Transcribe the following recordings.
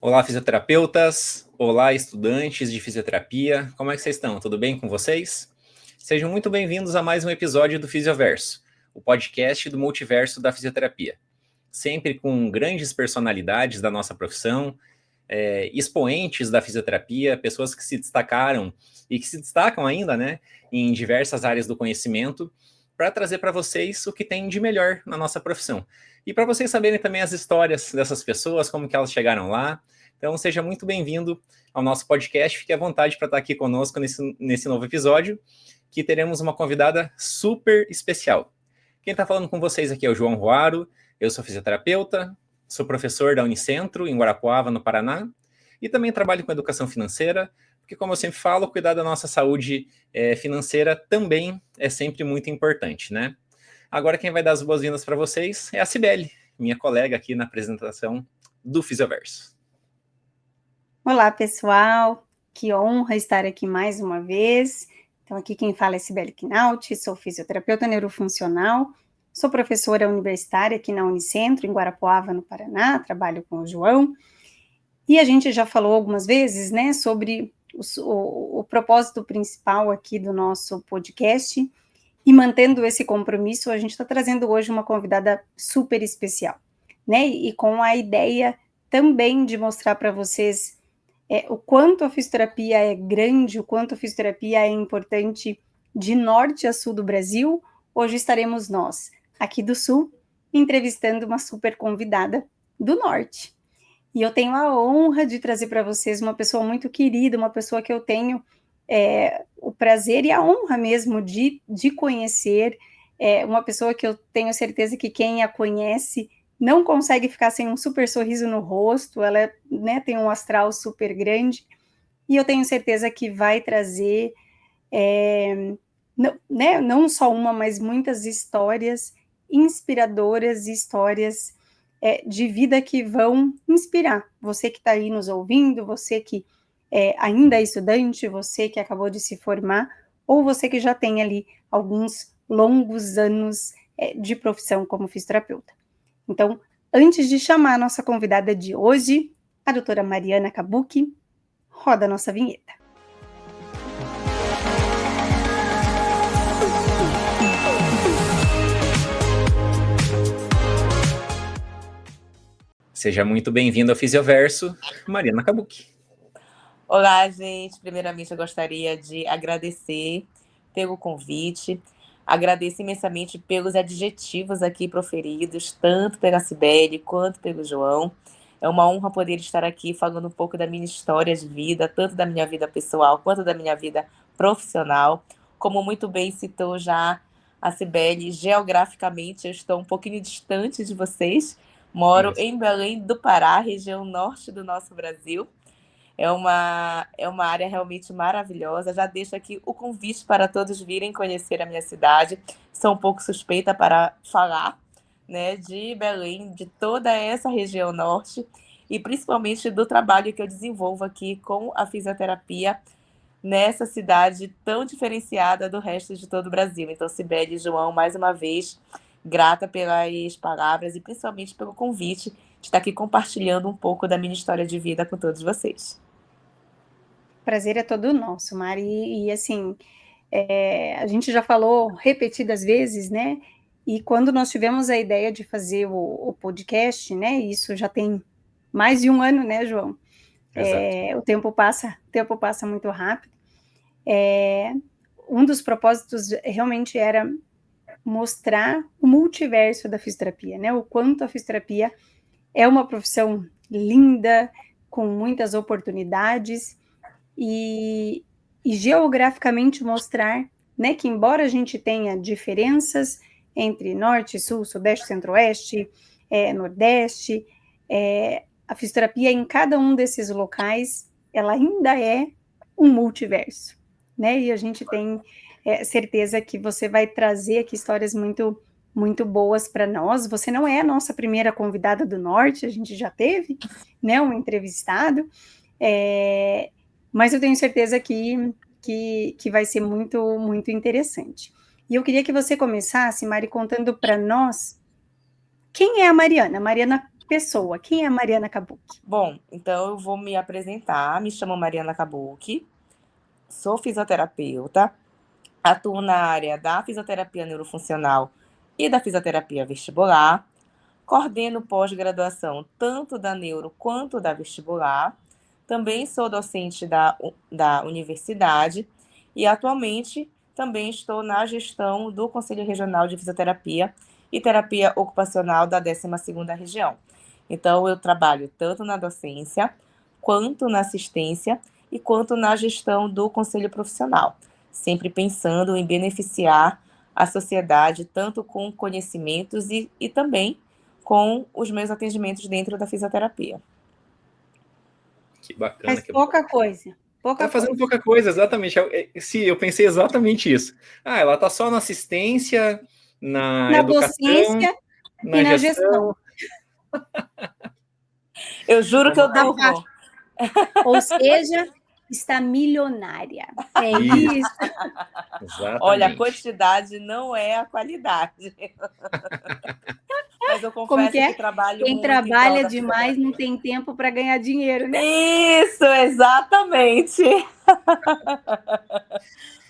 Olá, fisioterapeutas! Olá, estudantes de fisioterapia! Como é que vocês estão? Tudo bem com vocês? Sejam muito bem-vindos a mais um episódio do Fisioverso, o podcast do multiverso da fisioterapia. Sempre com grandes personalidades da nossa profissão, expoentes da fisioterapia, pessoas que se destacaram e que se destacam ainda, né, em diversas áreas do conhecimento, para trazer para vocês o que tem de melhor na nossa profissão. E para vocês saberem também as histórias dessas pessoas, como que elas chegaram lá. Então, seja muito bem-vindo ao nosso podcast. Fique à vontade para estar aqui conosco nesse novo episódio, que teremos uma convidada super especial. Quem está falando com vocês aqui é o João Ruaro, eu sou fisioterapeuta, sou professor da Unicentro, em Guarapuava, no Paraná, e também trabalho com educação financeira, porque, como eu sempre falo, cuidar da nossa saúde financeira também é sempre muito importante, né? Agora, quem vai dar as boas-vindas para vocês é a Cibele, minha colega aqui na apresentação do Fisioverso. Olá, pessoal. Que honra estar aqui mais uma vez. Então, aqui quem fala é Cibele Quinauti, sou fisioterapeuta neurofuncional, sou professora universitária aqui na Unicentro, em Guarapuava, no Paraná, trabalho com o João. E a gente já falou algumas vezes, né, sobre o propósito principal aqui do nosso podcast. E mantendo esse compromisso, a gente está trazendo hoje uma convidada super especial, né? E com a ideia também de mostrar para vocês o quanto a fisioterapia é grande, o quanto a fisioterapia é importante de norte a sul do Brasil. Hoje estaremos nós, aqui do sul, entrevistando uma super convidada do norte. E eu tenho a honra de trazer para vocês uma pessoa muito querida, uma pessoa que eu tenho o prazer e a honra mesmo de conhecer, uma pessoa que eu tenho certeza que quem a conhece não consegue ficar sem um super sorriso no rosto, ela, né, tem um astral super grande, e eu tenho certeza que vai trazer, não só uma, mas muitas histórias inspiradoras, histórias de vida que vão inspirar você que está aí nos ouvindo, você que ainda é estudante, você que acabou de se formar, ou você que já tem ali alguns longos anos de profissão como fisioterapeuta. Então, antes de chamar a nossa convidada de hoje, a doutora Mariana Kabuki, roda a nossa vinheta. Seja muito bem-vindo ao Fisioverso, Mariana Kabuki. Olá, gente. Primeiramente, eu gostaria de agradecer pelo convite. Agradeço imensamente pelos adjetivos aqui proferidos, tanto pela Cibele quanto pelo João. É uma honra poder estar aqui falando um pouco da minha história de vida, tanto da minha vida pessoal quanto da minha vida profissional. Como muito bem citou já a Cibele, geograficamente eu estou um pouquinho distante de vocês. Moro em Belém do Pará, região norte do nosso Brasil. É uma área realmente maravilhosa. Já deixo aqui o convite para todos virem conhecer a minha cidade. Sou um pouco suspeita para falar, né, de Belém, de toda essa região norte e principalmente do trabalho que eu desenvolvo aqui com a fisioterapia nessa cidade tão diferenciada do resto de todo o Brasil. Então, Cibele e João, mais uma vez, grata pelas palavras e principalmente pelo convite de estar aqui compartilhando um pouco da minha história de vida com todos vocês. Prazer é todo nosso, Mari, e assim, a gente já falou repetidas vezes, né, e quando nós tivemos a ideia de fazer o podcast, né, isso já tem mais de um ano, né, João? O tempo passa muito rápido. Um dos propósitos realmente era mostrar o multiverso da fisioterapia, né, o quanto a fisioterapia é uma profissão linda, com muitas oportunidades, e geograficamente mostrar, né, que embora a gente tenha diferenças entre norte, sul, sudeste, centro-oeste, nordeste, a fisioterapia em cada um desses locais, ela ainda é um multiverso, né, e a gente tem certeza que você vai trazer aqui histórias muito, muito boas para nós. Você não é a nossa primeira convidada do norte, a gente já teve, né, um entrevistado, mas eu tenho certeza que vai ser muito, muito interessante. E eu queria que você começasse, Mari, contando para nós quem é a Mariana. A Mariana pessoa. Quem é a Mariana Kabuki? Bom, então eu vou me apresentar. Me chamo Mariana Kabuki, sou fisioterapeuta, atuo na área da fisioterapia neurofuncional e da fisioterapia vestibular, coordeno pós-graduação tanto da neuro quanto da vestibular, também sou docente da universidade e atualmente também estou na gestão do Conselho Regional de Fisioterapia e Terapia Ocupacional da 12ª Região. Então, eu trabalho tanto na docência, quanto na assistência e quanto na gestão do conselho profissional, sempre pensando em beneficiar a sociedade, tanto com conhecimentos e também com os meus atendimentos dentro da fisioterapia. Que bacana. Faz pouca coisa. Tá fazendo pouca coisa, exatamente. Eu pensei exatamente isso. Ela tá só na assistência, na educação, docência na e na gestão. Eu juro que eu durmo. Ou seja, está milionária. É isso. Exatamente. Olha, a quantidade não é a qualidade. Mas eu confesso que trabalho Quem muito. Quem trabalha demais não tem tempo para ganhar dinheiro, né? Isso, exatamente.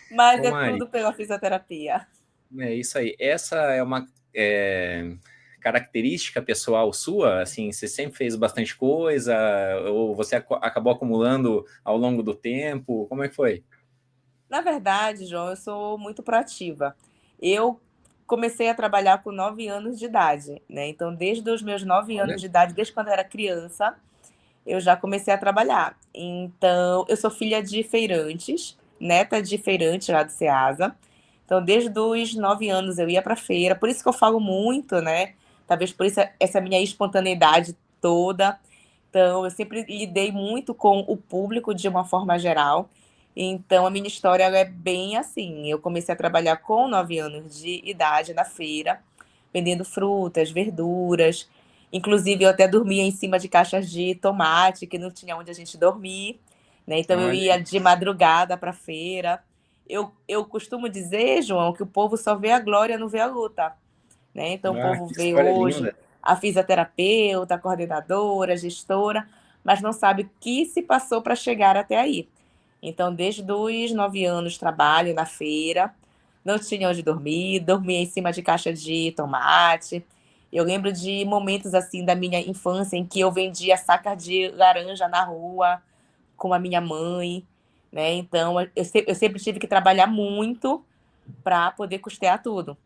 Mas é Mari, tudo pela fisioterapia. É isso aí. Essa é uma característica pessoal sua? Assim, você sempre fez bastante coisa? Ou você acabou acumulando ao longo do tempo? Como é que foi? Na verdade, João, eu sou muito proativa. Eu comecei a trabalhar com 9 anos de idade, né? Então, desde os meus 9 anos de idade, desde quando eu era criança, eu já comecei a trabalhar. Então, eu sou filha de feirantes, neta de feirante lá do Ceasa. Então, desde os 9 anos eu ia para feira, por isso que eu falo muito, né? Talvez por isso essa minha espontaneidade toda. Então, eu sempre lidei muito com o público de uma forma geral. Então, a minha história ela é bem assim. Eu comecei a trabalhar com 9 anos de idade na feira, vendendo frutas, verduras. Inclusive, eu até dormia em cima de caixas de tomate, que não tinha onde a gente dormir, né? Então, eu ia de madrugada para a feira. Eu costumo dizer, João, que o povo só vê a glória, não vê a luta, né? Então, o povo vê hoje linda. A fisioterapeuta, a coordenadora, a gestora, mas não sabe o que se passou para chegar até aí. Então, desde os 9 anos, trabalho na feira, não tinha onde dormir, dormia em cima de caixa de tomate. Eu lembro de momentos assim da minha infância em que eu vendia saca de laranja na rua com a minha mãe, né? Então, eu sempre tive que trabalhar muito para poder custear tudo.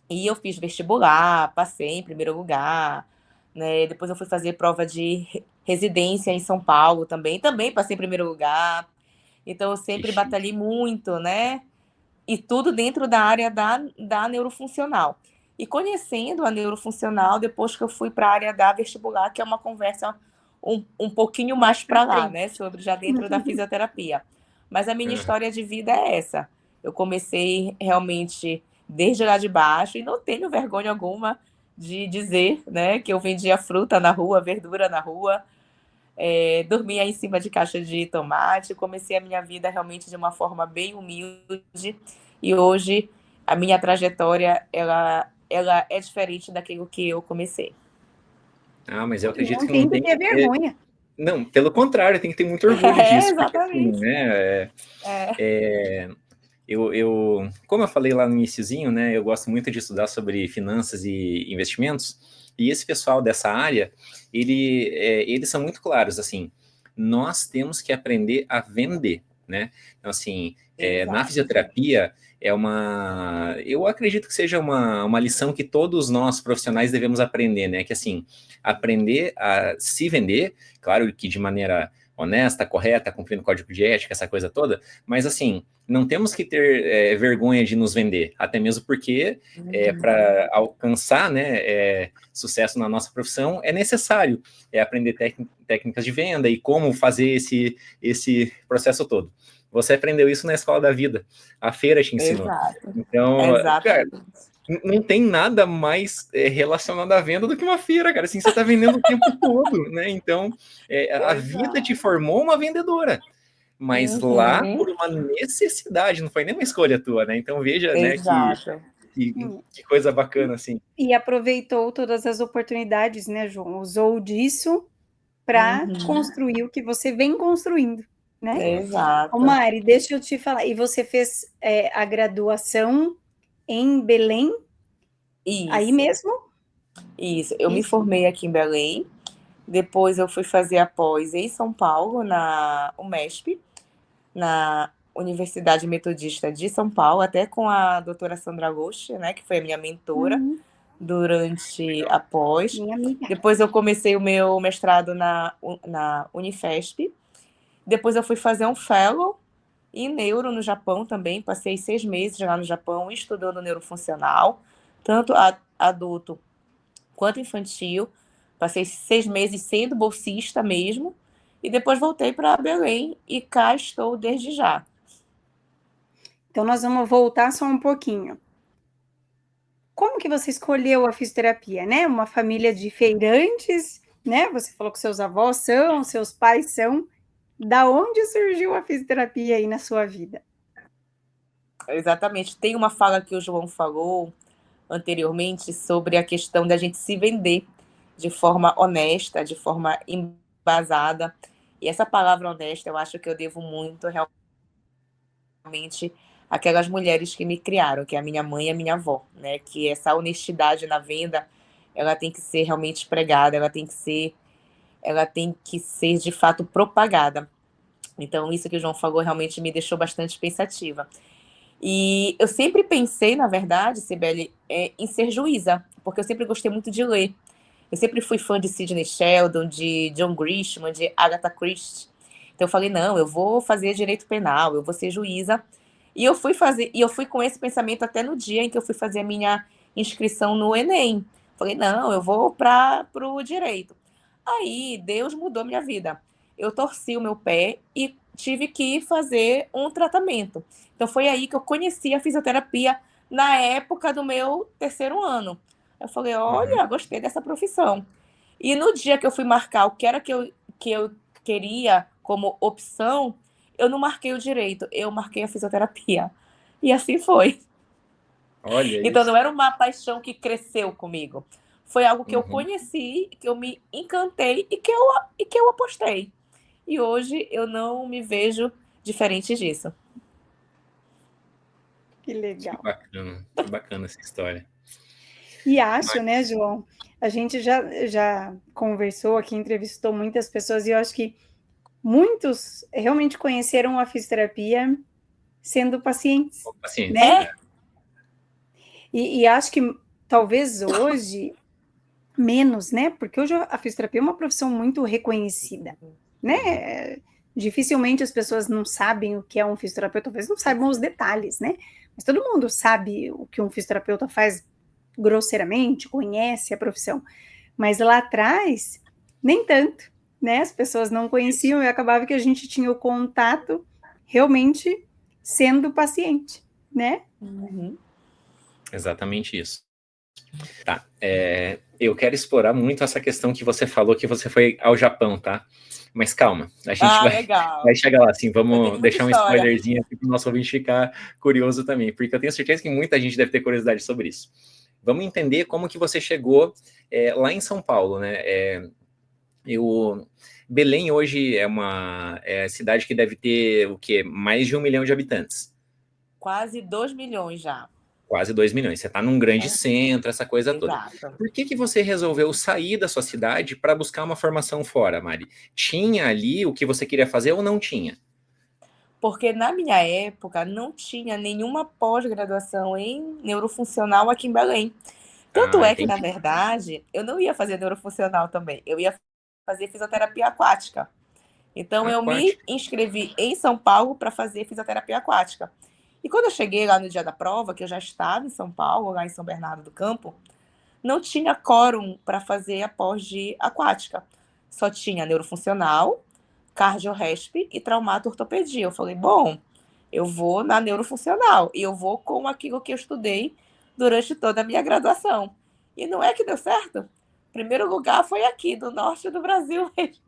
E eu fiz vestibular, passei em primeiro lugar, né? Depois eu fui fazer prova de residência em São Paulo também passei em primeiro lugar. Então, eu sempre batalhei muito, né? E tudo dentro da área da neurofuncional. E conhecendo a neurofuncional, depois que eu fui para a área da vestibular, que é uma conversa um pouquinho mais para lá, né? Sobre já dentro da fisioterapia. Mas a minha história de vida é essa. Eu comecei realmente desde lá de baixo e não tenho vergonha alguma de dizer, né, que eu vendia fruta na rua, verdura na rua, dormia em cima de caixa de tomate. Comecei a minha vida realmente de uma forma bem humilde e hoje a minha trajetória ela é diferente daquilo que eu comecei. Mas eu acredito não que não tem que ter vergonha. Não, pelo contrário, tem que ter muito orgulho disso. Exatamente. Porque, assim, né, como eu falei lá no iniciozinho, né, eu gosto muito de estudar sobre finanças e investimentos, e esse pessoal dessa área, eles são muito claros, assim, nós temos que aprender a vender, né? Então, assim, na fisioterapia, eu acredito que seja uma lição que todos nós profissionais devemos aprender, né? Que, assim, aprender a se vender, claro que de maneira honesta, correta, cumprindo o código de ética, essa coisa toda, mas, assim, não temos que ter vergonha de nos vender, até mesmo porque para alcançar, né, sucesso na nossa profissão é necessário aprender técnicas de venda e como fazer esse processo todo. Você aprendeu isso na escola da vida, a feira te ensinou. Exato. Então, cara, não tem nada mais relacionado à venda do que uma feira, cara. Assim, você está vendendo o tempo todo, né? Então, a vida te formou uma vendedora. Mas lá, por uma necessidade, não foi nem uma escolha tua, né? Então, veja, né, que Que coisa bacana, assim. E aproveitou todas as oportunidades, né, João? Usou disso para construir o que você vem construindo, né? Exato. Ô Mari, deixa eu te falar. E você fez a graduação em Belém? Isso. Aí mesmo? Isso. Eu me formei aqui em Belém. Depois eu fui fazer a pós em São Paulo, na UMESP, na Universidade Metodista de São Paulo, até com a doutora Sandra Loche, né, que foi a minha mentora durante a pós. Minha amiga. Depois eu comecei o meu mestrado na Unifesp. Depois eu fui fazer um fellow em neuro no Japão também. Passei 6 meses lá no Japão estudando neurofuncional, tanto adulto quanto infantil. Passei 6 meses sendo bolsista mesmo. E depois voltei para Belém e cá estou desde já. Então, nós vamos voltar só um pouquinho. Como que você escolheu a fisioterapia, né? Uma família de feirantes, né? Você falou que seus avós são, seus pais são. Da onde surgiu a fisioterapia aí na sua vida? Exatamente. Tem uma fala que o João falou anteriormente sobre a questão da gente se vender de forma honesta, de forma embasada. E essa palavra honesta, eu acho que eu devo muito realmente àquelas mulheres que me criaram, que é a minha mãe e a minha avó, né? Que essa honestidade na venda, ela tem que ser realmente pregada, ela tem que ser de fato propagada. Então, isso que o João falou realmente me deixou bastante pensativa. E eu sempre pensei, na verdade, Cibele, em ser juíza, porque eu sempre gostei muito de ler. Eu sempre fui fã de Sidney Sheldon, de John Grisham, de Agatha Christie. Então eu falei, não, eu vou fazer direito penal, eu vou ser juíza. E eu fui com esse pensamento até no dia em que eu fui fazer a minha inscrição no Enem. Falei, não, eu vou para o direito. Aí Deus mudou minha vida. Eu torci o meu pé e tive que fazer um tratamento. Então foi aí que eu conheci a fisioterapia na época do meu 3º ano. Eu falei, olha, gostei dessa profissão. E no dia que eu fui marcar o que era que eu queria como opção, eu não marquei o direito, eu marquei a fisioterapia. E assim foi. Olha então isso. não era uma paixão que cresceu comigo. Foi algo que eu conheci, que eu me encantei e que eu apostei. E hoje eu não me vejo diferente disso. Que legal. Que bacana essa história. E acho, né, João? A gente já conversou aqui, entrevistou muitas pessoas e eu acho que muitos realmente conheceram a fisioterapia sendo pacientes. Pacientes, né? E acho que talvez hoje menos, né? Porque hoje a fisioterapia é uma profissão muito reconhecida, né? Dificilmente as pessoas não sabem o que é um fisioterapeuta, talvez não saibam os detalhes, né? Mas todo mundo sabe o que um fisioterapeuta faz grosseiramente, conhece a profissão. Mas lá atrás, nem tanto, né? As pessoas não conheciam e acabava que a gente tinha o contato realmente sendo paciente, né? Exatamente isso. Tá, eu quero explorar muito essa questão que você falou que você foi ao Japão, tá? Mas calma, a gente vai chegar lá, assim, vamos deixar um spoilerzinho aqui para o nosso ouvinte ficar curioso também, porque eu tenho certeza que muita gente deve ter curiosidade sobre isso. Vamos entender como que você chegou lá em São Paulo, né? Belém hoje é uma cidade que deve ter, o quê? Mais de 1 milhão de habitantes. Quase 2 milhões já. Quase 2 milhões. Você está num grande centro, essa coisa Exato. toda. Por que você resolveu sair da sua cidade para buscar uma formação fora, Mari? Tinha ali o que você queria fazer ou não tinha? Porque na minha época não tinha nenhuma pós-graduação em neurofuncional aqui em Belém. Tanto que, na verdade, eu não ia fazer neurofuncional também. Eu ia fazer fisioterapia aquática. Então, eu me inscrevi em São Paulo para fazer fisioterapia aquática. E quando eu cheguei lá no dia da prova, que eu já estava em São Paulo, lá em São Bernardo do Campo, não tinha quórum para fazer a pós de aquática. Só tinha neurofuncional, cardio-resp e traumato-ortopedia. Eu falei, bom, eu vou na neurofuncional e eu vou com aquilo que eu estudei durante toda a minha graduação. E não é que deu certo? O primeiro lugar foi aqui, do norte do Brasil mesmo.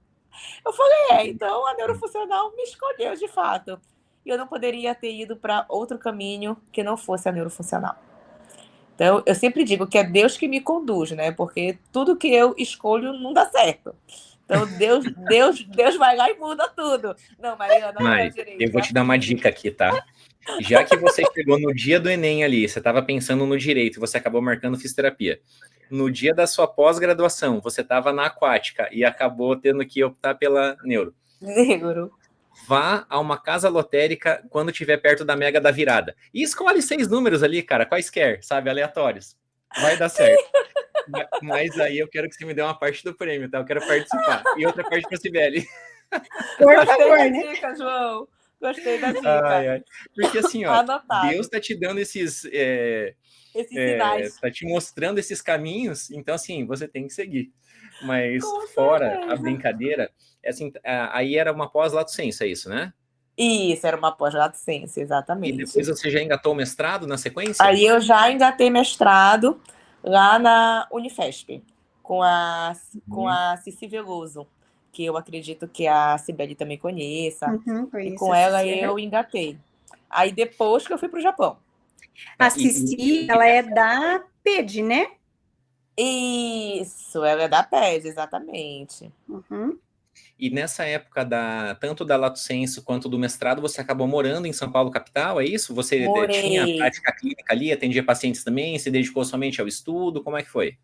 Eu falei, então a neurofuncional me escolheu de fato. E eu não poderia ter ido para outro caminho que não fosse a neurofuncional. Então, eu sempre digo que é Deus que me conduz, né? Porque tudo que eu escolho não dá certo. Então, Deus vai lá e muda tudo. Não, Mariana, não é Mari, direito, eu vou é te dar uma assim. dica aqui, tá? Já que você chegou no dia do Enem ali, você estava pensando no direito, você acabou marcando fisioterapia. No dia da sua pós-graduação, você estava na aquática e acabou tendo que optar pela neuro. Negro. Vá a uma casa lotérica quando estiver perto da mega da virada. E escolhe 6 números ali, cara, quaisquer, sabe, aleatórios. Vai dar certo. Mas aí eu quero que você me dê uma parte do prêmio, tá? Eu quero participar. E outra parte para a Sibeli. Por Gostei favor, da né? dica, João. Gostei da Ai, dica. ai. Porque assim, ó, Deus Anotado. tá te dando esses. Esses sinais. Tá te mostrando esses caminhos, então assim, você tem que seguir. Mas Com fora a certeza. brincadeira, assim, aí era uma pós-lato sensu, é isso, né? Isso, era uma pós-docência, E depois exatamente. você já engatou o mestrado na sequência? Aí eu já engatei mestrado lá na Unifesp, com Uhum. a Cici Veloso, que eu acredito que a Cibele também conheça. E Conheço com a ela Cici. Aham. eu engatei. Aí depois que eu fui para o Japão. A Tá, Cici, ela é da PED, né? Isso, ela é da PED, exatamente. Uhum. e nessa época tanto da lato sensu quanto do mestrado, você acabou morando em São Paulo, capital, é isso? Você tinha Morei. prática clínica ali, atendia pacientes também, se dedicou somente ao estudo, como é que foi?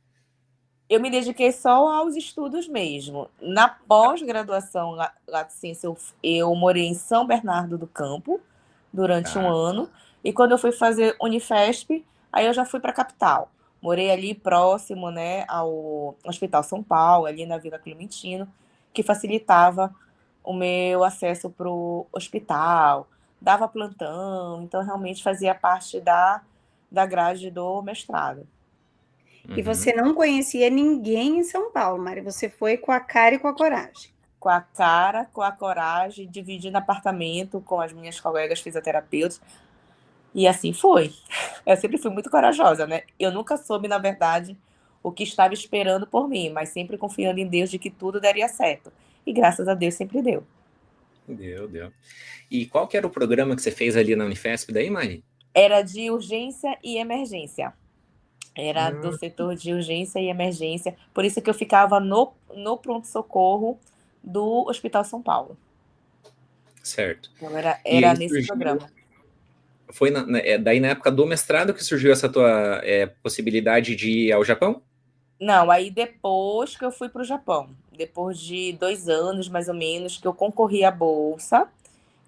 Eu me dediquei só aos estudos mesmo. Na pós-graduação, lá de ciência, eu morei em São Bernardo do Campo durante um Tá. ano. E quando eu fui fazer Unifesp, aí eu já fui para a capital. Morei ali próximo, né, ao Hospital São Paulo, ali na Vila Clementino, que facilitava o meu acesso para o hospital, dava plantão, então realmente fazia parte da grade do mestrado. E Uhum. você não conhecia ninguém em São Paulo, Mari. Você foi com a cara e com a coragem. Com a cara, com a coragem, dividindo apartamento com as minhas colegas fisioterapeutas. E assim foi. Eu sempre fui muito corajosa, né? Eu nunca soube, na verdade, o que estava esperando por mim, mas sempre confiando em Deus de que tudo daria certo. E graças a Deus sempre deu. Deu. E qual que era o programa que você fez ali na Unifesp daí, Mari? Era de urgência e emergência. Era do Hum, setor de urgência e emergência. Por isso que eu ficava no pronto-socorro do Hospital São Paulo. certo. Então E era aí nesse surgiu, programa. foi daí na época do mestrado que surgiu essa tua possibilidade de ir ao Japão? Não, aí depois que eu fui para o Japão, depois de 2 anos mais ou menos, que eu concorri à bolsa,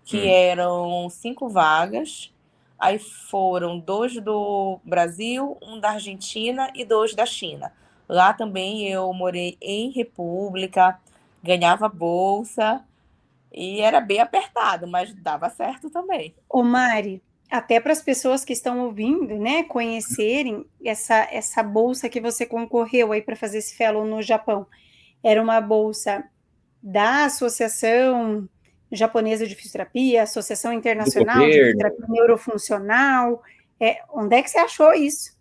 que Hum. eram 5 vagas, aí foram 2 do Brasil, um da Argentina e 2 da China. Lá também eu morei em República, ganhava bolsa e era bem apertado, mas dava certo também. Ô, Mari, até para as pessoas que estão ouvindo, né, conhecerem essa bolsa que você concorreu aí para fazer esse fellow no Japão. Era uma bolsa da Associação Japonesa de Fisioterapia, Associação Do Internacional de governo? Fisioterapia Neurofuncional. Onde é que você achou isso?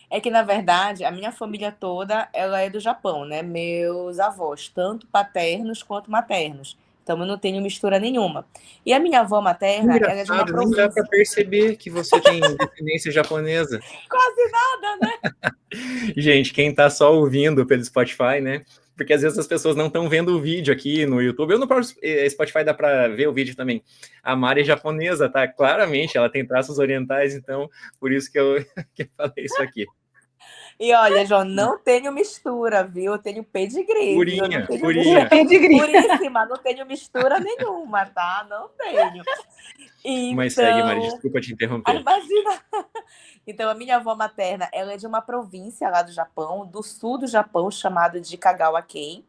É que, na verdade, a minha família toda, ela é do Japão, né? Meus avós, tanto paternos quanto maternos. Então, eu não tenho mistura nenhuma. E a minha avó materna, ela é de uma Engraçado, nem dá para província. perceber que você tem descendência japonesa. Quase nada, né? Gente, quem tá só ouvindo pelo Spotify, né? Porque às vezes as pessoas não estão vendo o vídeo aqui no YouTube. Eu no próprio Spotify dá para ver o vídeo também. A Mari é japonesa, tá? Claramente, ela tem traços orientais, então por isso que eu, que eu falei isso aqui. E olha, João, não tenho mistura, viu? Eu tenho pedigree, viu? Eu não Purinha, tenho purinha. Pedigree. puríssima, não tenho mistura nenhuma, tá? Não tenho. Mas segue, Mari, Então, desculpa te aí, interromper. imagina. Então, a minha avó materna, ela é de uma província lá do Japão, do sul do Japão, chamado de Kagawa-ken.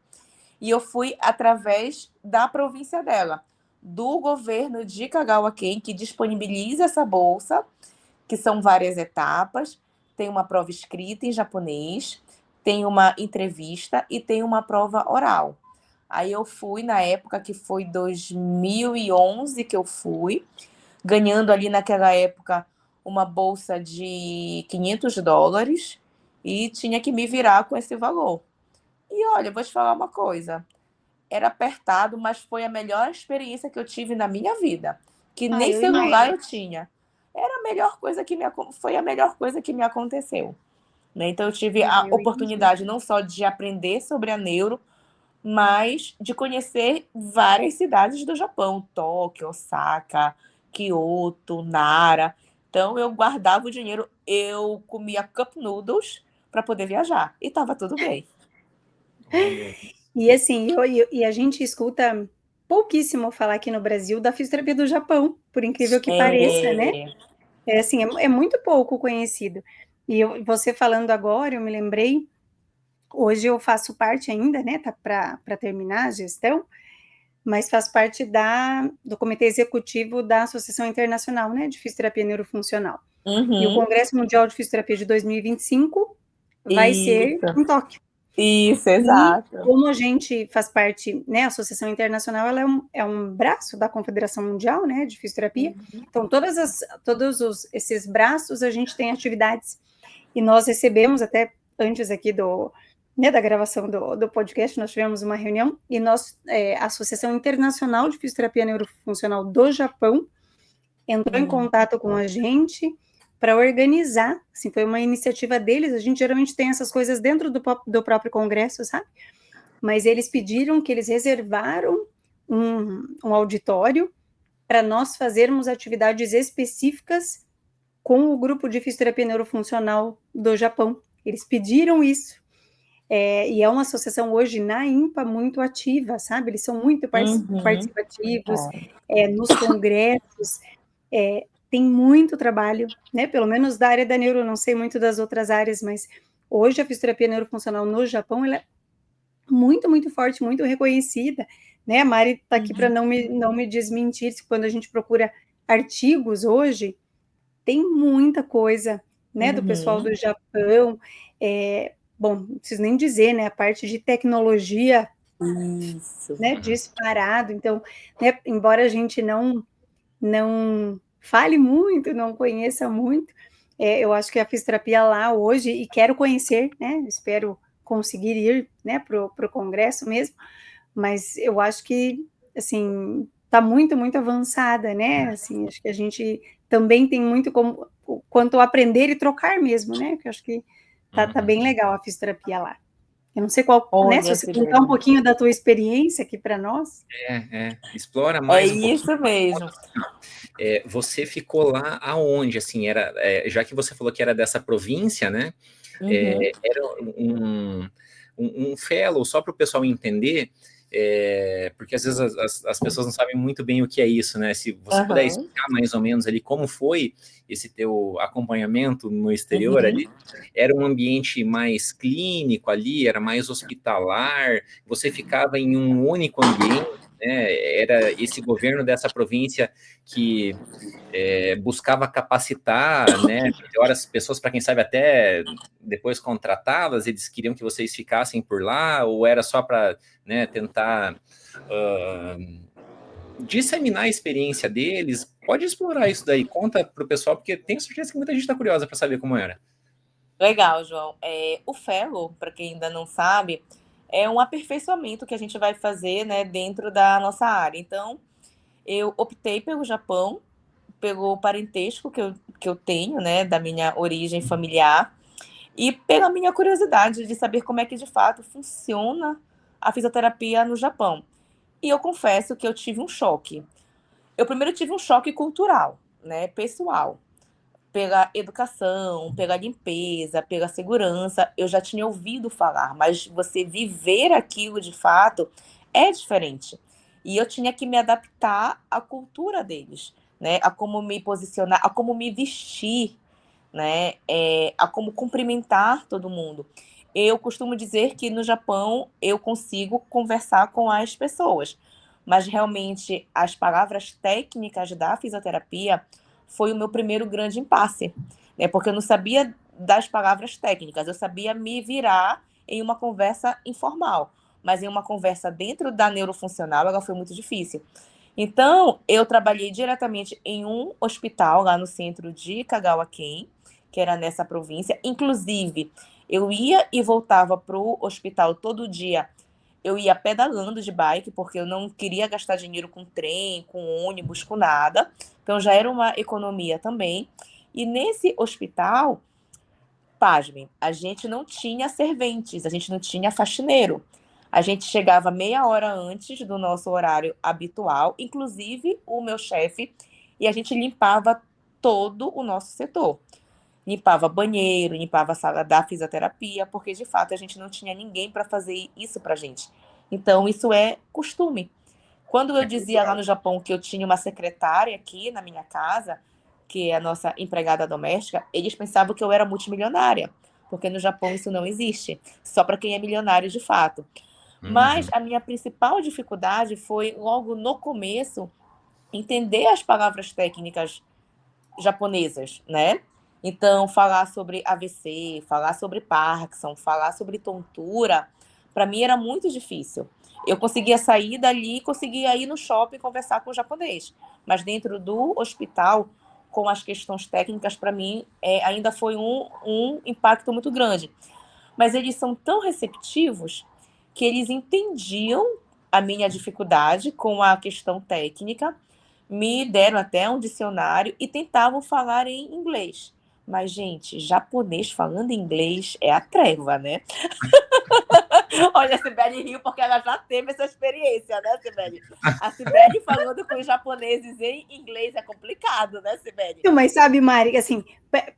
E eu fui através da província dela, do governo de Kagawa-ken, que disponibiliza essa bolsa, que são várias etapas. Tem uma prova escrita em japonês, tem uma entrevista e tem uma prova oral. Aí eu fui na época que foi 2011 que eu fui, ganhando ali naquela época uma bolsa de US$ 500 e tinha que me virar com esse valor. E olha, vou te falar uma coisa. Era apertado, mas foi a melhor experiência que eu tive na minha vida. Que Ah, nem eu celular imagino. eu tinha. foi a melhor coisa que me aconteceu. Né? Então, eu tive a Eu oportunidade não só de aprender sobre a neuro, mas de conhecer várias cidades do Japão, Tóquio, Osaka, Kyoto, Nara. Então, eu guardava o dinheiro, eu comia cup noodles para poder viajar, e estava tudo bem. Olha. E assim, e a gente escuta pouquíssimo falar aqui no Brasil da fisioterapia do Japão, por incrível que pareça, né? É assim, é muito pouco conhecido. E você falando agora, eu me lembrei, hoje eu faço parte ainda, né? Tá para terminar a gestão, mas faço parte do comitê executivo da Associação Internacional, né, de Fisioterapia Neurofuncional. E o Congresso Mundial de Fisioterapia de 2025 vai ser em Tóquio. Isso, exato. E como a gente faz parte, né, a Associação Internacional, ela é um braço da Confederação Mundial, né, de Fisioterapia. Então, esses braços, a gente tem atividades. E nós recebemos, até antes aqui da gravação do podcast, nós tivemos uma reunião, e a Associação Internacional de Fisioterapia Neurofuncional do Japão entrou em contato com a gente para organizar, assim, foi uma iniciativa deles, a gente geralmente tem essas coisas dentro do próprio congresso, sabe? Mas eles pediram que eles reservaram um auditório para nós fazermos atividades específicas com o grupo de fisioterapia neurofuncional do Japão. Eles pediram isso. E é uma associação hoje na IMPA muito ativa, sabe? Eles são muito participativos nos congressos, tem muito trabalho, né? Pelo menos da área da neuro, não sei muito das outras áreas, mas hoje a fisioterapia neurofuncional no Japão, ela é muito, muito forte, muito reconhecida, né? A Mari está aqui para não me desmentir, quando a gente procura artigos hoje, tem muita coisa, né, do pessoal do Japão, bom, não preciso nem dizer, né, a parte de tecnologia, né, disparado, então, né, embora a gente não fale muito, não conheça muito, eu acho que a fisioterapia lá hoje, e quero conhecer, né, espero conseguir ir, né, para o congresso mesmo, mas eu acho que, assim, está muito, muito avançada, né, assim, acho que a gente também tem muito quanto aprender e trocar mesmo, né, que eu acho que tá bem legal a fisioterapia lá. Eu não sei qual, né, se você contar um pouquinho da tua experiência aqui para nós. Explora mais um pouquinho. É isso mesmo. Você ficou lá aonde, assim, já que você falou que era dessa província, né, era um fellow, só para o pessoal entender, porque às vezes as pessoas não sabem muito bem o que é isso, né, se você puder explicar mais ou menos ali como foi esse teu acompanhamento no exterior ali, era um ambiente mais clínico ali, era mais hospitalar, você ficava em um único ambiente, né, era esse governo dessa província que buscava capacitar, né, melhor as pessoas, para quem sabe até depois contratá-las, eles queriam que vocês ficassem por lá, ou era só para, né, tentar disseminar a experiência deles? Pode explorar isso daí, conta para o pessoal, porque tenho certeza que muita gente está curiosa para saber como era. Legal, João. O fellow, para quem ainda não sabe, é um aperfeiçoamento que a gente vai fazer, né, dentro da nossa área. Então, eu optei pelo Japão, pelo parentesco que eu tenho, né, da minha origem familiar, e pela minha curiosidade de saber como é que de fato funciona a fisioterapia no Japão. E eu confesso que eu tive um choque. Eu primeiro tive um choque cultural, né, pessoal, pela educação, pela limpeza, pela segurança. Eu já tinha ouvido falar, mas você viver aquilo de fato é diferente. E eu tinha que me adaptar à cultura deles, né, a como me posicionar, a como me vestir, né, a como cumprimentar todo mundo. Eu costumo dizer que no Japão eu consigo conversar com as pessoas, mas realmente as palavras técnicas da fisioterapia foi o meu primeiro grande impasse, né, porque eu não sabia das palavras técnicas, eu sabia me virar em uma conversa informal, mas em uma conversa dentro da neurofuncional ela foi muito difícil. Então, eu trabalhei diretamente em um hospital lá no centro de Kagawa-ken, que era nessa província. Inclusive, eu ia e voltava para o hospital todo dia. eu ia pedalando de bike, porque eu não queria gastar dinheiro com trem, com ônibus, com nada. Então já era uma economia também. E nesse hospital, pasmem, a gente não tinha serventes, a gente não tinha faxineiro. A gente chegava meia hora antes do nosso horário habitual, inclusive o meu chefe, e a gente limpava todo o nosso setor. Limpava banheiro, limpava a sala da fisioterapia, porque de fato a gente não tinha ninguém para fazer isso para a gente. Então isso é costume. Quando eu dizia lá no Japão que eu tinha uma secretária aqui na minha casa, que é a nossa empregada doméstica, eles pensavam que eu era multimilionária, porque no Japão isso não existe, só para quem é milionário de fato. Mas a minha principal dificuldade foi, logo no começo, entender as palavras técnicas japonesas, né? Então, falar sobre AVC, falar sobre Parkinson, falar sobre tontura, para mim era muito difícil. Eu conseguia sair dali, conseguia ir no shopping conversar com o japonês, mas dentro do hospital, com as questões técnicas, para mim, ainda foi um impacto muito grande. Mas eles são tão receptivos que eles entendiam a minha dificuldade com a questão técnica, me deram até um dicionário e tentavam falar em inglês. Mas, gente, japonês falando inglês é a treva, né? Olha, a Sibeli riu porque ela já teve essa experiência, né, Sibeli? A Sibeli falando com os japoneses em inglês é complicado, né, Sibeli? Mas sabe, Mari, assim,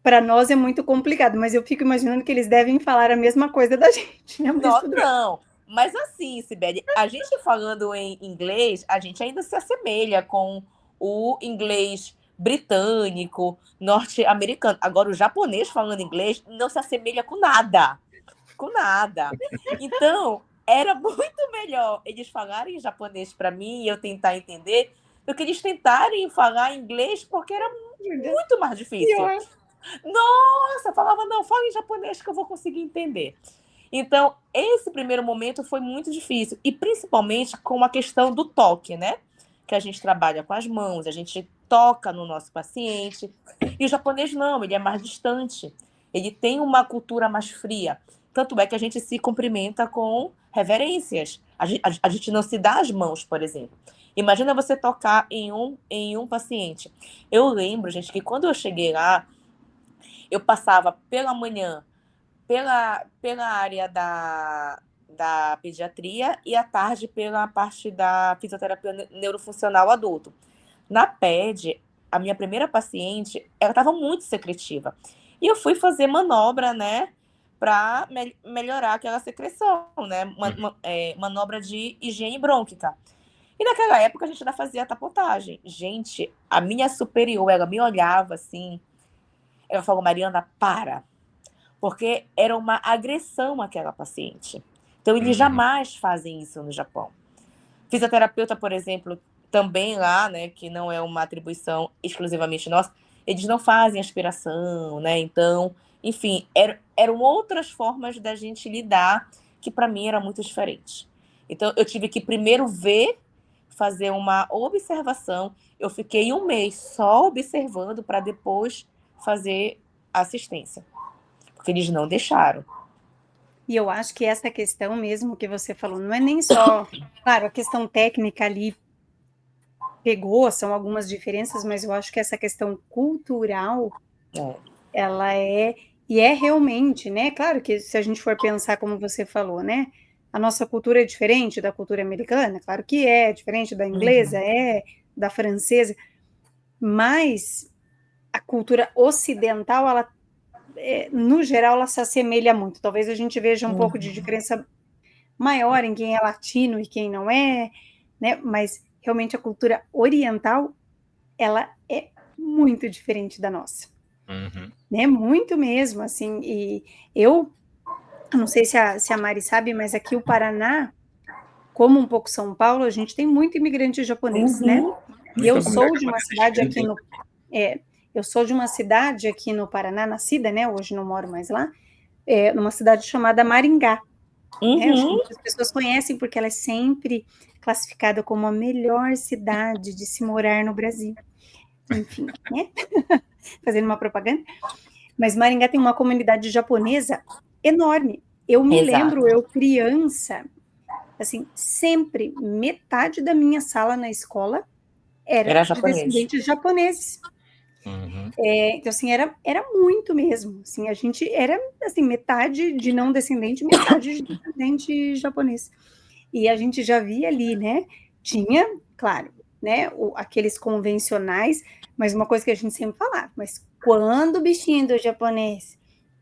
para nós é muito complicado, mas eu fico imaginando que eles devem falar a mesma coisa da gente, né? Não. Mas assim, Sibeli, a gente falando em inglês, a gente ainda se assemelha com o inglês britânico, norte-americano. Agora, o japonês falando inglês não se assemelha com nada. Com nada. Então, era muito melhor eles falarem japonês para mim e eu tentar entender do que eles tentarem falar inglês, porque era muito mais difícil. Nossa, falava, não, fala em japonês que eu vou conseguir entender. Então, esse primeiro momento foi muito difícil, e principalmente com a questão do toque, né? Que a gente trabalha com as mãos, a gente toca no nosso paciente, e o japonês não, ele é mais distante, ele tem uma cultura mais fria, tanto é que a gente se cumprimenta com reverências, a gente não se dá as mãos, por exemplo. Imagina você tocar em um paciente. Eu lembro, gente, que quando eu cheguei lá, eu passava pela manhã pela área da pediatria e à tarde pela parte da fisioterapia neurofuncional adulto. Na PED, a minha primeira paciente, ela estava muito secretiva. E eu fui fazer manobra, né, para melhorar aquela secreção, né, manobra de higiene brônquica. E naquela época a gente ainda fazia tapotagem. Gente, a minha superior, ela me olhava assim, ela falou, Mariana, para. Porque era uma agressão àquela paciente. Então, eles jamais fazem isso no Japão. Fisioterapeuta, por exemplo, também lá, né, que não é uma atribuição exclusivamente nossa, eles não fazem aspiração, né? Então, enfim, eram outras formas da gente lidar que, para mim, era muito diferente. Então, eu tive que primeiro fazer uma observação. Eu fiquei 1 mês só observando para depois fazer assistência. Porque eles não deixaram. E eu acho que essa questão mesmo que você falou, não é nem só, claro, a questão técnica ali pegou, são algumas diferenças, mas eu acho que essa questão cultural, ela é realmente, né, claro que se a gente for pensar como você falou, né, a nossa cultura é diferente da cultura americana, claro que é diferente da inglesa, da francesa, mas a cultura ocidental, ela no geral, ela se assemelha muito. Talvez a gente veja um pouco de diferença maior em quem é latino e quem não é, né? Mas realmente a cultura oriental, ela é muito diferente da nossa, né? Muito mesmo, assim. E eu não sei se a Mari sabe, mas aqui o Paraná, como um pouco São Paulo, a gente tem muito imigrante japonês, né? E eu sou de uma cidade aqui no eu sou de uma cidade aqui no Paraná, nascida, né? Hoje não moro mais lá, numa cidade chamada Maringá. Né? Acho que muitas pessoas conhecem porque ela é sempre classificada como a melhor cidade de se morar no Brasil. Enfim, né? Fazendo uma propaganda. Mas Maringá tem uma comunidade japonesa enorme. Eu me lembro, eu criança, assim, sempre metade da minha sala na escola Era era de japonês. descendentes japoneses. Uhum. Então, assim, era muito mesmo. Assim, a gente era, assim, metade de não descendente, metade de descendente japonês. E a gente já via ali, né? Tinha, claro, né? Aqueles convencionais, mas uma coisa que a gente sempre falava, mas quando o bichinho do japonês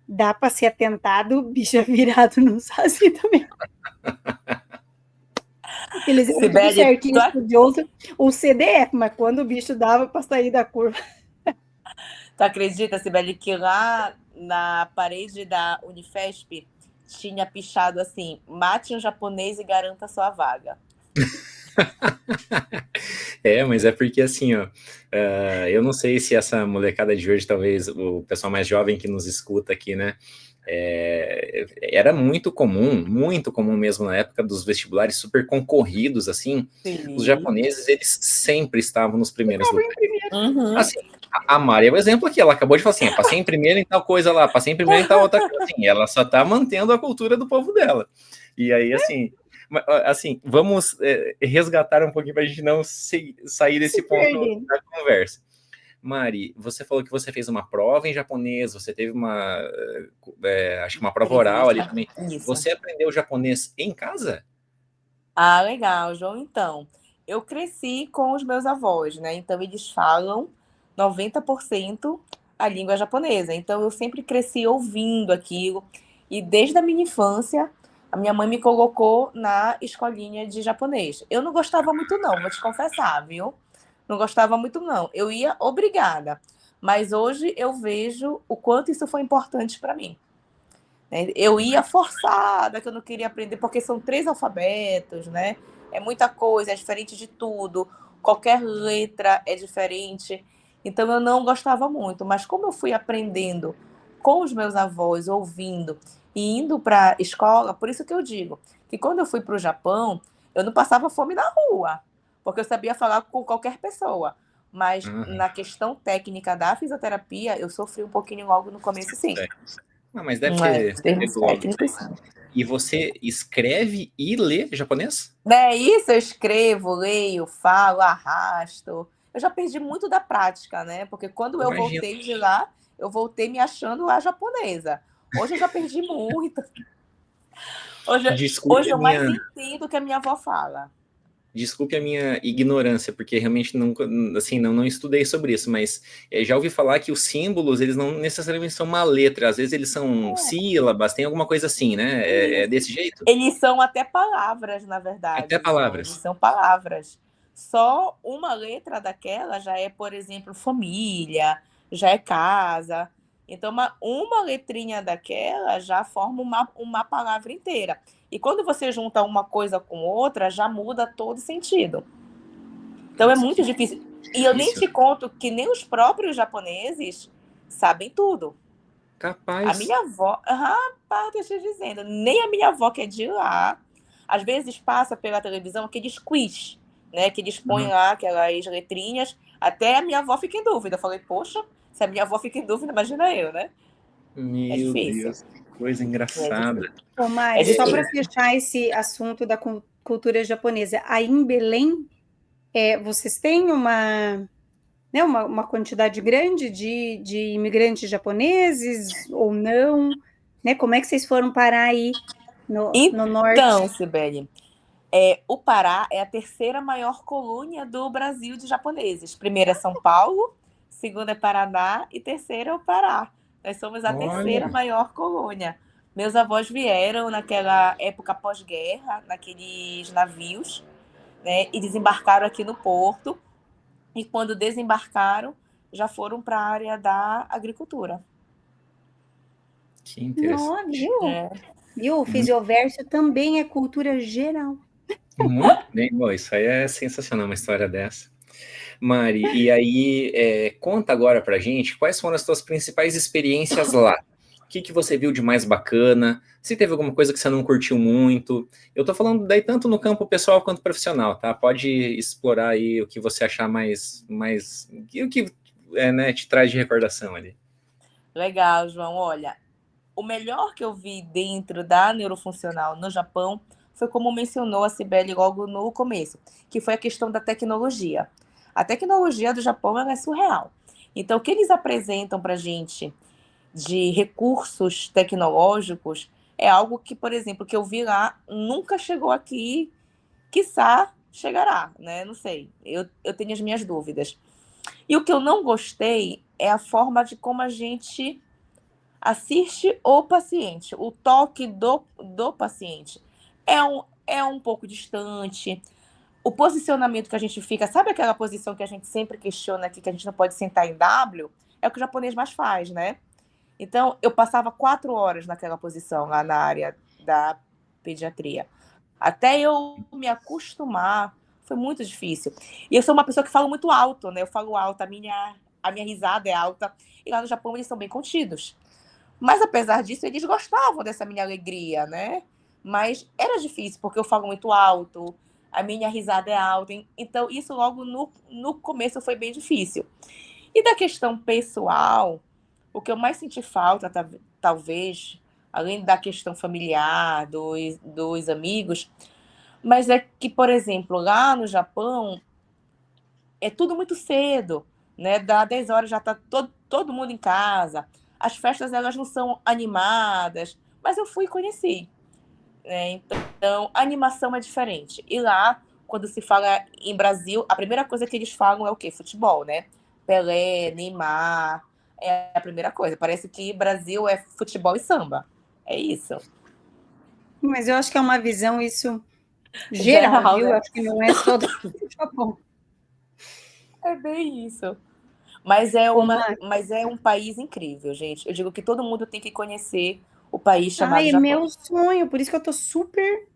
dá para ser atentado, o bicho é virado no saci também. Eles eram tudo Sibeli, certinho, estudioso, o CDF, mas quando o bicho dava para sair da curva. tu acredita, Sibeli, que lá na parede da Unifesp tinha pichado assim: mate um japonês e garanta sua vaga. Mas é porque assim, ó, eu não sei se essa molecada de hoje, talvez o pessoal mais jovem que nos escuta aqui, né, era muito comum mesmo na época dos vestibulares super concorridos, assim, os Sim. japoneses, eles sempre estavam nos primeiros lugares. Uhum. Assim, a Mari é o exemplo aqui, ela acabou de falar assim, passei em primeiro em tal coisa lá, passei em primeiro em tal outra coisa, assim, ela só tá mantendo a cultura do povo dela. E aí, assim, vamos resgatar um pouquinho para a gente não sair desse ponto da conversa. Mari, você falou que você fez uma prova em japonês, você teve acho que uma prova oral ali também. Isso. Você aprendeu japonês em casa? Ah, legal, João. Então, eu cresci com os meus avós, né? Então, eles falam 90% a língua japonesa. Então, eu sempre cresci ouvindo aquilo. E desde a minha infância, a minha mãe me colocou na escolinha de japonês. Eu não gostava muito, não, vou te confessar, viu? Não gostava muito, não. Eu ia obrigada. Mas hoje eu vejo o quanto isso foi importante para mim. Eu ia forçada, que eu não queria aprender, porque são 3 alfabetos, né? É muita coisa, é diferente de tudo. Qualquer letra é diferente. Então eu não gostava muito. Mas como eu fui aprendendo com os meus avós, ouvindo e indo para a escola, por isso que eu digo que quando eu fui para o Japão, eu não passava fome na rua, porque eu sabia falar com qualquer pessoa. Mas na questão técnica da fisioterapia, eu sofri um pouquinho logo no começo, sim. Não, mas deve ter pego logo. Técnicos, sim. E você escreve e lê japonês? É isso, eu escrevo, leio, falo, arrasto. Eu já perdi muito da prática, né? Porque quando eu voltei de lá, eu voltei me achando a japonesa. Hoje eu já perdi muito. Hoje eu mais entendo o que a minha avó fala. Desculpe a minha ignorância, porque realmente nunca, assim, não estudei sobre isso, mas já ouvi falar que os símbolos, eles não necessariamente são uma letra, às vezes eles são sílabas, tem alguma coisa assim, né? É desse jeito? Eles são até palavras, na verdade. Até palavras. Eles são palavras. Só uma letra daquela já é, por exemplo, família, já é casa. Então, uma letrinha daquela já forma uma palavra inteira. E quando você junta uma coisa com outra, já muda todo sentido. Então, é muito difícil. E eu nem te conto que nem os próprios japoneses sabem tudo. Capaz. A minha avó, rapaz, tô te dizendo, nem a minha avó que é de lá, às vezes passa pela televisão aqueles quiz, né, que eles põem lá aquelas letrinhas, até a minha avó fica em dúvida. Eu falei, poxa, se a minha avó fica em dúvida, imagina eu, né? Meu Deus, que coisa engraçada. Ô, Mari, só para fechar esse assunto da cultura japonesa, aí em Belém, vocês têm uma quantidade grande de imigrantes japoneses ou não? Né? Como é que vocês foram parar aí no norte? Então, Sibeli, o Pará é a 3ª maior colônia do Brasil de japoneses. Primeira é São Paulo, segunda é Paraná e terceira é o Pará. Nós somos a 3ª maior colônia. Meus avós vieram naquela época pós-guerra, naqueles navios, né, e desembarcaram aqui no porto. E quando desembarcaram, já foram para a área da agricultura. Que interessante. Viu? Viu? O Fisioverso também é cultura geral. Muito bem, bom, isso aí é sensacional, uma história dessa. Mari, e aí, conta agora pra gente quais foram as tuas principais experiências lá. O que você viu de mais bacana? Se teve alguma coisa que você não curtiu muito? Eu tô falando daí tanto no campo pessoal quanto profissional, tá? Pode explorar aí o que você achar mais o que né, te traz de recordação ali. Legal, João. Olha, o melhor que eu vi dentro da neurofuncional no Japão foi como mencionou a Cibele logo no começo, que foi a questão da tecnologia. A tecnologia do Japão ela é surreal. Então, o que eles apresentam para a gente de recursos tecnológicos é algo que, por exemplo, que eu vi lá, nunca chegou aqui, quiçá chegará, né? Não sei, eu tenho as minhas dúvidas. E o que eu não gostei é a forma de como a gente assiste o paciente, o toque do paciente. É um pouco distante. O posicionamento que a gente fica, sabe aquela posição que a gente sempre questiona aqui, que a gente não pode sentar em W? É o que o japonês mais faz, né? Então, eu passava 4 horas naquela posição lá na área da pediatria. Até eu me acostumar, foi muito difícil. E eu sou uma pessoa que fala muito alto, né? Eu falo alto, a minha risada é alta. E lá no Japão eles são bem contidos. Mas apesar disso, eles gostavam dessa minha alegria, né? Mas era difícil, porque eu falo muito alto, a minha risada é alta. Então, isso logo no começo foi bem difícil. E da questão pessoal, o que eu mais senti falta, talvez, além da questão familiar, dos amigos, mas é que, por exemplo, lá no Japão, é tudo muito cedo, né? Dá 10 horas já está todo mundo em casa. As festas, elas não são animadas, mas eu fui e conheci, né? Então, a animação é diferente. E lá, quando se fala em Brasil, a primeira coisa que eles falam é o quê? Futebol, né? Pelé, Neymar, é a primeira coisa. Parece que Brasil é futebol e samba. É isso. Mas eu acho que é uma visão isso geral, Geral, viu? né? Acho que não é só do Japão. É bem isso. Mas Ô, Mar, mas é um país incrível, gente. Eu digo que todo mundo tem que conhecer o país chamado ai, é Japão. meu sonho, por isso que eu tô super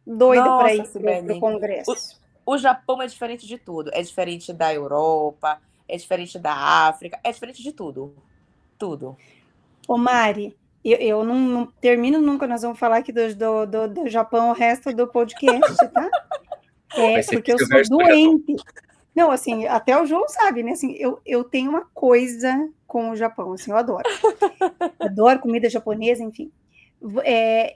doida para Nossa, ir pro Sibeli, congresso. o Japão é diferente de tudo. É diferente da Europa, é diferente da África, é diferente de tudo. Tudo. Ô, Mari, eu não termino nunca, nós vamos falar aqui do Japão o resto do podcast, tá? Vai É, ser porque eu sou vice-versa do Japão. doente. Não, assim, até o João sabe, né? Assim, eu tenho uma coisa com o Japão, assim, eu adoro. Adoro comida japonesa, enfim.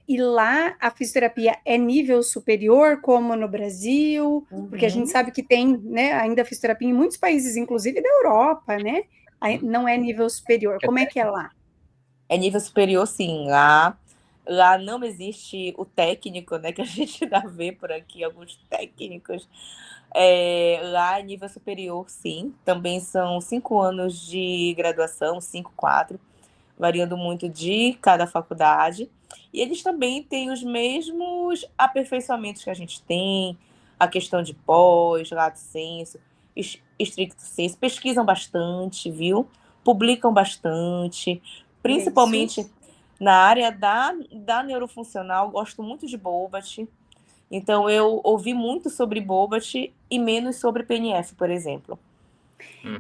E lá a fisioterapia é nível superior, como no Brasil, porque a gente Uhum. sabe que tem, né, ainda fisioterapia em muitos países, inclusive da Europa, né? Não é nível superior. Como é que é lá? É nível superior, sim. Lá não existe o técnico, né? Que a gente dá vê por aqui, alguns técnicos. Lá é nível superior, sim. Também são 5 anos de graduação, 5, 4, variando muito de cada faculdade. E eles também têm os mesmos aperfeiçoamentos que a gente tem, a questão de pós, lato sensu, estricto sensu, pesquisam bastante, viu? Publicam bastante, E é isso? principalmente na área da neurofuncional, gosto muito de Bobat. Então, eu ouvi muito sobre Bobat e menos sobre PNF, por exemplo.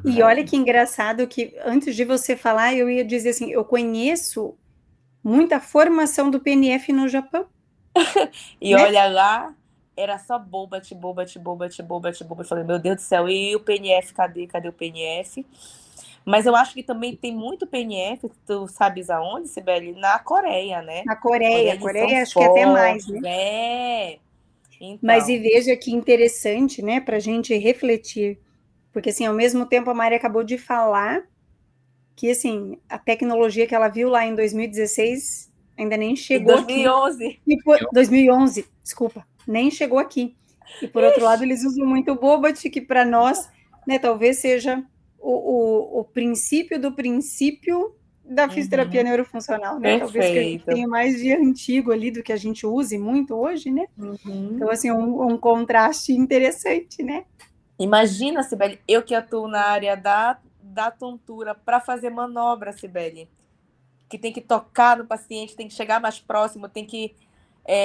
E Uhum. olha que engraçado que antes de você falar, eu ia dizer assim, eu conheço muita formação do PNF no Japão, E né? olha lá, era só Bobat, Bobat, Bobat, Bobat, Bobat. Eu falei, meu Deus do céu, e o PNF, cadê? Cadê o PNF? Mas eu acho que também tem muito PNF, tu sabes aonde, Sibeli? Na Coreia, né? Na Coreia, Coreia, eles são Coreia acho que é até mais, fortes, né? Mas e Então, veja que interessante, né, para a gente refletir, porque assim, ao mesmo tempo a Mari acabou de falar que assim, a tecnologia que ela viu lá em 2016 ainda nem em chegou aqui, 2011, e 2011, desculpa, nem chegou aqui. E por outro lado, eles usam muito o Bobat, que para nós, né, talvez seja o princípio do princípio da fisioterapia uhum, neurofuncional, né? Talvez que a gente perfeito. tenha mais de antigo ali do que a gente use muito hoje, né? Uhum. Então, assim, um contraste interessante, né? Imagina, Sibeli, eu que atuo na área da tontura para fazer manobra, Sibeli, que tem que tocar no paciente, tem que chegar mais próximo, tem que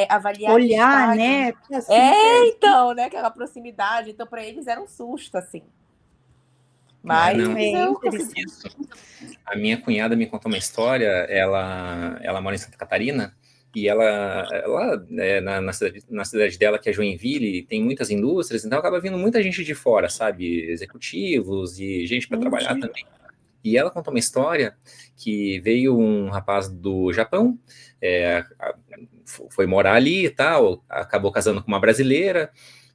avaliar Olhar, estágios. né? Assim, Então, né? Aquela proximidade. Então, para eles era um susto, assim. Não, Mas é eu consegui. interessante. isso. A minha cunhada me contou uma história. Ela mora em Santa Catarina e ela na cidade dela, que é Joinville, tem muitas indústrias, então acaba vindo muita gente de fora, sabe? Executivos e gente para trabalhar Entendi. também. E ela contou uma história que veio um rapaz do Japão, é, foi morar ali e tal, acabou casando com uma brasileira.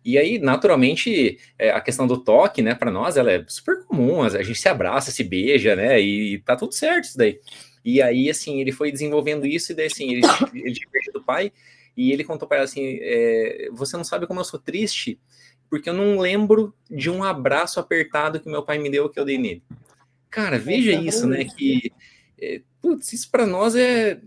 E aí, naturalmente, a questão do toque, né, para nós, ela é super comum, a gente se abraça, se beija, né, e tá tudo certo isso daí. E aí, assim, ele foi desenvolvendo isso, e daí, assim, ele tinha perdido o pai, e ele contou para ela assim, você não sabe como eu sou triste, porque eu não lembro de um abraço apertado que meu pai me deu que eu dei nele. Cara, veja isso, né, que, putz, isso para nós é...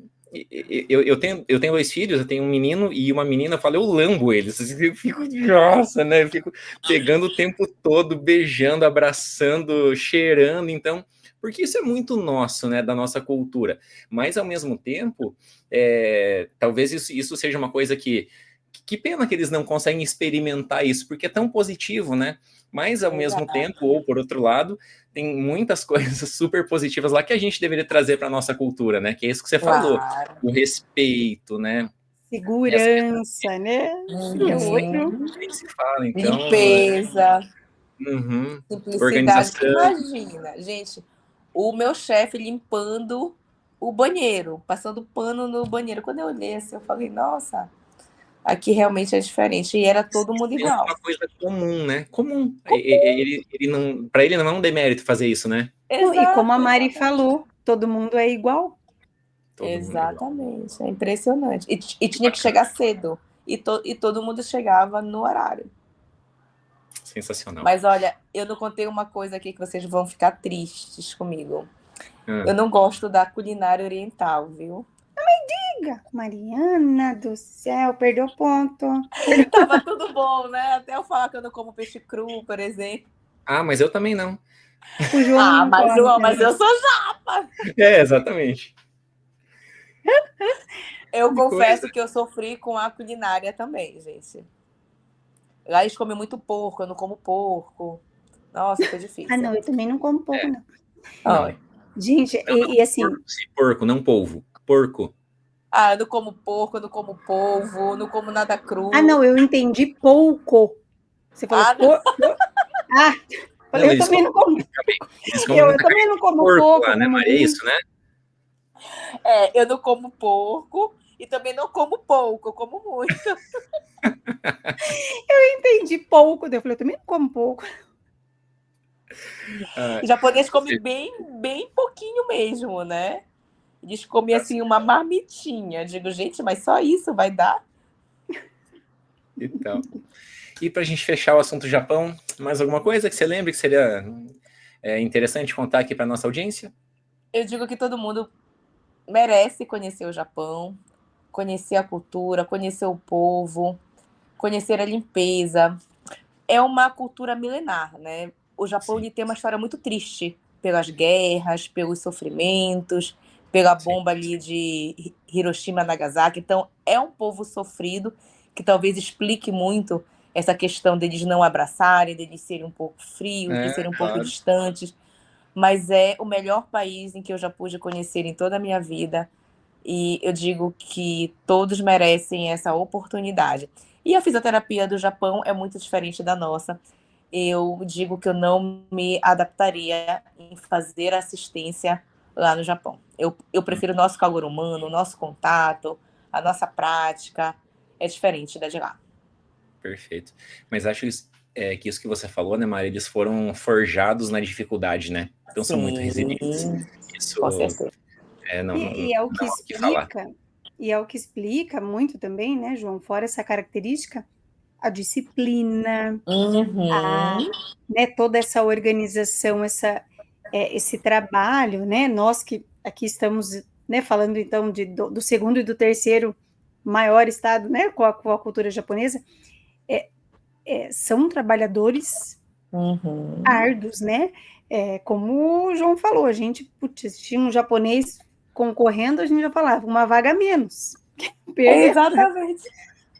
Eu tenho 2 filhos, eu tenho um menino e uma menina, eu falo, eu lambo eles, eu fico, nossa, né, eu fico pegando o tempo todo, beijando, abraçando, cheirando, então, porque isso é muito nosso, né, da nossa cultura, mas ao mesmo tempo, talvez isso seja uma coisa que pena que eles não conseguem experimentar isso, porque é tão positivo, né, mas ao mesmo tempo, ou por outro lado, tem muitas coisas super positivas lá que a gente deveria trazer para a nossa cultura, né? Que é isso que você falou, o respeito, né? Segurança, né? É outro. Nem se fala, então. Limpeza, simplicidade. Organização. Imagina, gente, o meu chefe limpando o banheiro, passando pano no banheiro. Quando eu olhei assim, eu falei, nossa, aqui realmente é diferente. E era todo mundo igual. É uma coisa comum, né? Comum. Ele não, para ele não é um demérito fazer isso, né? Exato, e como a Mari falou, todo mundo é igual. Exatamente, é impressionante. E tinha que chegar cedo. E todo mundo chegava no horário. Sensacional. Mas olha, eu não contei uma coisa aqui que vocês vão ficar tristes comigo. Eu não gosto da culinária oriental, viu? Diga, Mariana do céu, perdeu ponto. Tava tudo bom, né? Até eu falar que eu não como peixe cru, por exemplo. Ah, mas eu também não. O João mas eu sou japa. Exatamente. Eu confesso que eu sofri com a culinária também, gente. Lá eles comem muito porco, eu não como porco. Nossa, foi difícil. Não, eu também não como porco, não. Não. Gente, e assim... Porco, não polvo. Porco. Eu não como porco, eu não como polvo, não como nada cru. Não, eu entendi pouco. Você falou porco. Falei, eu também não como. Eu também não como porco. Lá, né, Maria? É isso, né? Eu não como porco e também não como pouco, eu como muito. Eu entendi pouco, eu falei, eu também não como pouco. O japonês come bem pouquinho mesmo, né? Eles comem assim uma marmitinha. Digo, gente, mas só isso vai dar? Então. E para a gente fechar o assunto Japão, mais alguma coisa que você lembre que seria interessante contar aqui para nossa audiência? Eu digo que todo mundo merece conhecer o Japão, conhecer a cultura, conhecer o povo, conhecer a limpeza. É uma cultura milenar, né? O Japão ele tem uma história muito triste pelas guerras, pelos sofrimentos, pela bomba ali de Hiroshima e Nagasaki. Então, é um povo sofrido que talvez explique muito essa questão deles não abraçarem, deles serem um pouco frios, de serem um pouco distantes. Mas é o melhor país em que eu já pude conhecer em toda a minha vida. E eu digo que todos merecem essa oportunidade. E a fisioterapia do Japão é muito diferente da nossa. Eu digo que eu não me adaptaria em fazer assistência lá no Japão. Eu prefiro o nosso calor humano, o nosso contato, a nossa prática. É diferente da de lá. Perfeito. Mas acho que isso que você falou, né, Maria, eles foram forjados na dificuldade, né? Então são muito resilientes. Isso com certeza. E é o que explica, e é o que explica muito também, né, João, fora essa característica, a disciplina, né, toda essa organização, esse trabalho, né, nós que aqui estamos, né, falando então do segundo e do terceiro maior estado, né, com a cultura japonesa, são trabalhadores árduos, né, como o João falou, a gente, tinha um japonês concorrendo, a gente já falava, uma vaga a menos, exatamente,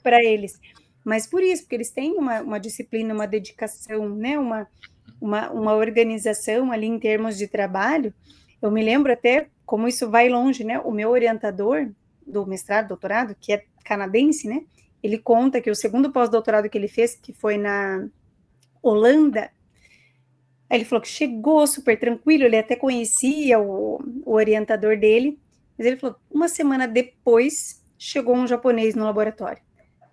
para eles, mas por isso, porque eles têm uma disciplina, uma dedicação, né, uma organização ali em termos de trabalho. Eu me lembro até como isso vai longe, né, o meu orientador do mestrado, doutorado, que é canadense, né, ele conta que o segundo pós-doutorado que ele fez, que foi na Holanda, ele falou que chegou super tranquilo, ele até conhecia o orientador dele, mas ele falou, uma semana depois chegou um japonês no laboratório.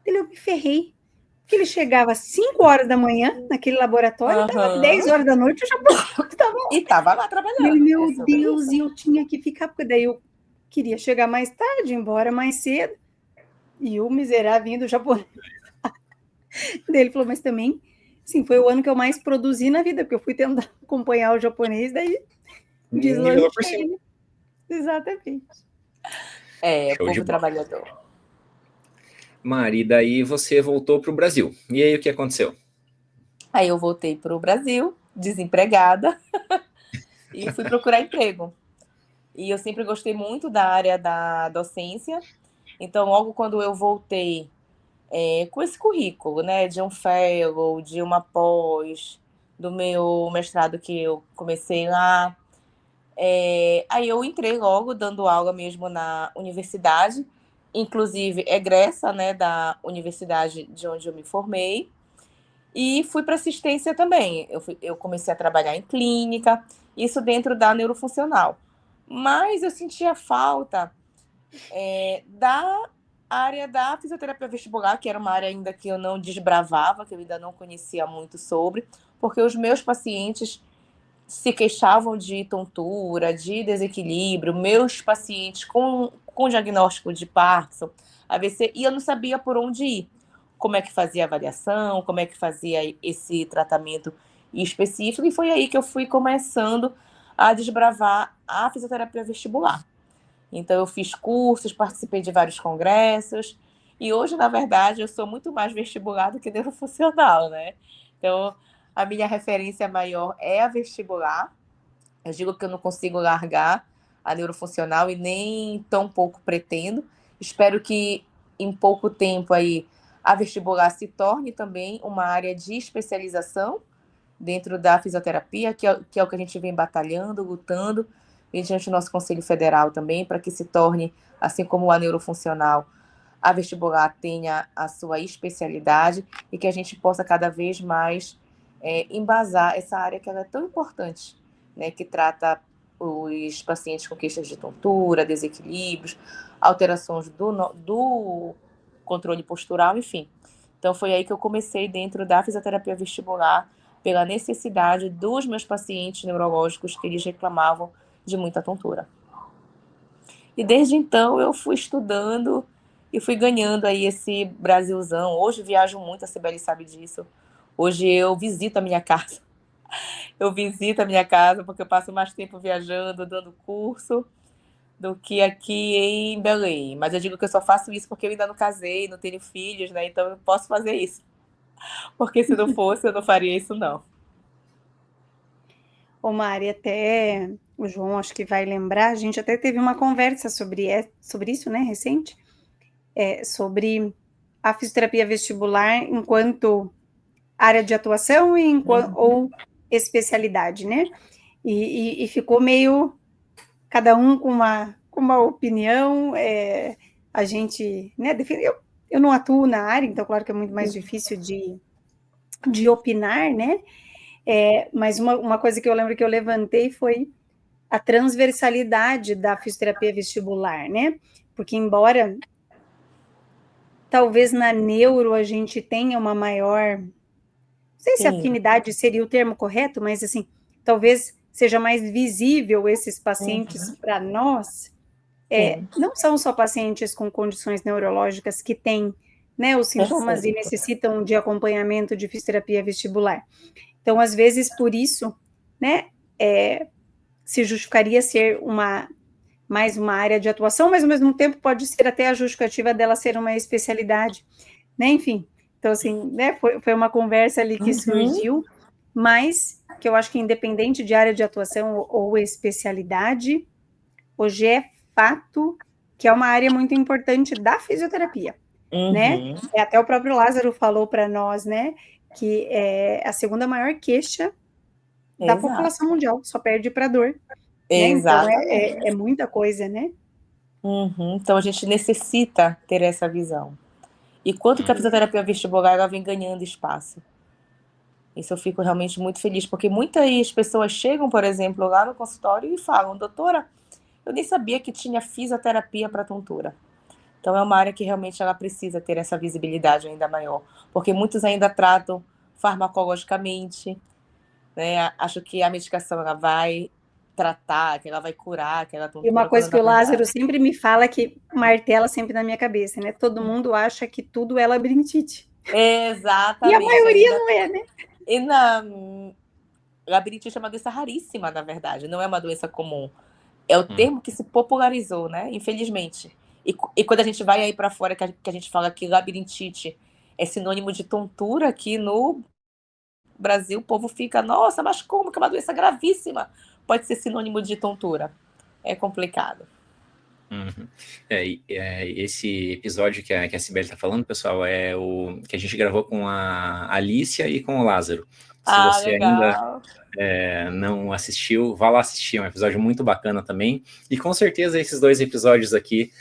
Eu me ferrei, porque ele chegava às 5 horas da manhã naquele laboratório, e dava 10 horas da noite, o japonês estava lá. E estava lá trabalhando. Meu Deus, e eu tinha que ficar, porque daí eu queria chegar mais tarde, embora mais cedo, e o miserável vindo japonês. Daí ele falou, mas também, sim, foi o ano que eu mais produzi na vida, porque eu fui tentar acompanhar o japonês, daí Nivelou por cima. deslanchei. Exatamente. Show de Povo bola. trabalhador. Mari, daí você voltou para o Brasil. E aí, o que aconteceu? Aí eu voltei para o Brasil, desempregada, e fui procurar emprego. E eu sempre gostei muito da área da docência. Então, logo quando eu voltei com esse currículo, né, de um fellow, de uma pós, do meu mestrado que eu comecei lá, aí eu entrei logo dando aula mesmo na universidade, inclusive egressa, né, da universidade de onde eu me formei, e fui para assistência também. Eu comecei a trabalhar em clínica, isso dentro da neurofuncional. Mas eu sentia falta da área da fisioterapia vestibular, que era uma área ainda que eu não desbravava, que eu ainda não conhecia muito sobre, porque os meus pacientes se queixavam de tontura, de desequilíbrio, meus pacientes com diagnóstico de Parkinson, AVC, e eu não sabia por onde ir. Como é que fazia a avaliação, como é que fazia esse tratamento específico, e foi aí que eu fui começando a desbravar a fisioterapia vestibular. Então, eu fiz cursos, participei de vários congressos, e hoje, na verdade, eu sou muito mais vestibular do que neurofuncional, né? Então, a minha referência maior é a vestibular. Eu digo que eu não consigo largar a neurofuncional e nem tão pouco pretendo. Espero que, em pouco tempo, aí, a vestibular se torne também uma área de especialização dentro da fisioterapia, que é o que a gente vem batalhando, lutando, mediante o nosso Conselho Federal também, para que se torne, assim como a neurofuncional, a vestibular tenha a sua especialidade e que a gente possa cada vez mais embasar essa área que ela é tão importante, né, que trata os pacientes com queixas de tontura, desequilíbrios, alterações do controle postural, enfim. Então, foi aí que eu comecei dentro da fisioterapia vestibular, pela necessidade dos meus pacientes neurológicos que eles reclamavam de muita tontura. E desde então eu fui estudando e fui ganhando aí esse Brasilzão. Hoje viajo muito, a Cibele sabe disso. Hoje eu visito a minha casa. Eu visito a minha casa porque eu passo mais tempo viajando, dando curso, do que aqui em Belém. Mas eu digo que eu só faço isso porque eu ainda não casei, não tenho filhos, né? Então eu posso fazer isso. Porque se não fosse, eu não faria isso, não. Ô Mari, até o João acho que vai lembrar, a gente até teve uma conversa sobre isso, né, recente, sobre a fisioterapia vestibular enquanto área de atuação ou especialidade, né? E ficou meio cada um com uma opinião. A gente, né? Eu não atuo na área, então claro que é muito mais difícil de opinar, né? Mas uma coisa que eu lembro que eu levantei foi a transversalidade da fisioterapia vestibular, né? Porque embora talvez na neuro a gente tenha uma maior, não sei se afinidade seria o termo correto, mas assim, talvez seja mais visível esses pacientes para nós. Não são só pacientes com condições neurológicas que têm, né, os sintomas e necessitam de acompanhamento de fisioterapia vestibular. Então, às vezes, por isso, né, se justificaria ser mais uma área de atuação, mas ao mesmo tempo pode ser até a justificativa dela ser uma especialidade, né? Enfim, então assim, né, foi uma conversa ali que surgiu, mas que eu acho que independente de área de atuação ou especialidade, hoje é fato que é uma área muito importante da fisioterapia, né? Até o próprio Lázaro falou para nós, né, que é a segunda maior queixa da população mundial, só perde para dor. Né? Então, é muita coisa, né? Então, a gente necessita ter essa visão. E quanto que a fisioterapia vestibular ela vem ganhando espaço. Isso eu fico realmente muito feliz, porque muitas pessoas chegam, por exemplo, lá no consultório e falam, doutora, eu nem sabia que tinha fisioterapia para tontura. Então, é uma área que realmente ela precisa ter essa visibilidade ainda maior, porque muitos ainda tratam farmacologicamente, né? Acho que a medicação ela vai tratar, que ela vai curar aquela E uma tontura, coisa quando que na o Lázaro verdade... sempre me fala, que martela sempre na minha cabeça, né? Todo mundo acha que tudo é labirintite. E a Exatamente, maioria ainda... não é, né? E na labirintite é uma doença raríssima, na verdade, não é uma doença comum. É o termo que se popularizou, né? Infelizmente. E quando a gente vai aí para fora, que a gente fala que labirintite é sinônimo de tontura, aqui no Brasil o povo fica, nossa, mas como que é uma doença gravíssima pode ser sinônimo de tontura? É complicado. Uhum. Esse episódio que a Sibeli está falando, pessoal, é o que a gente gravou com a Alicia e com o Lázaro. Se Ah, você ainda legal. não assistiu, vá lá assistir, é um episódio muito bacana também. E com certeza esses dois episódios aqui,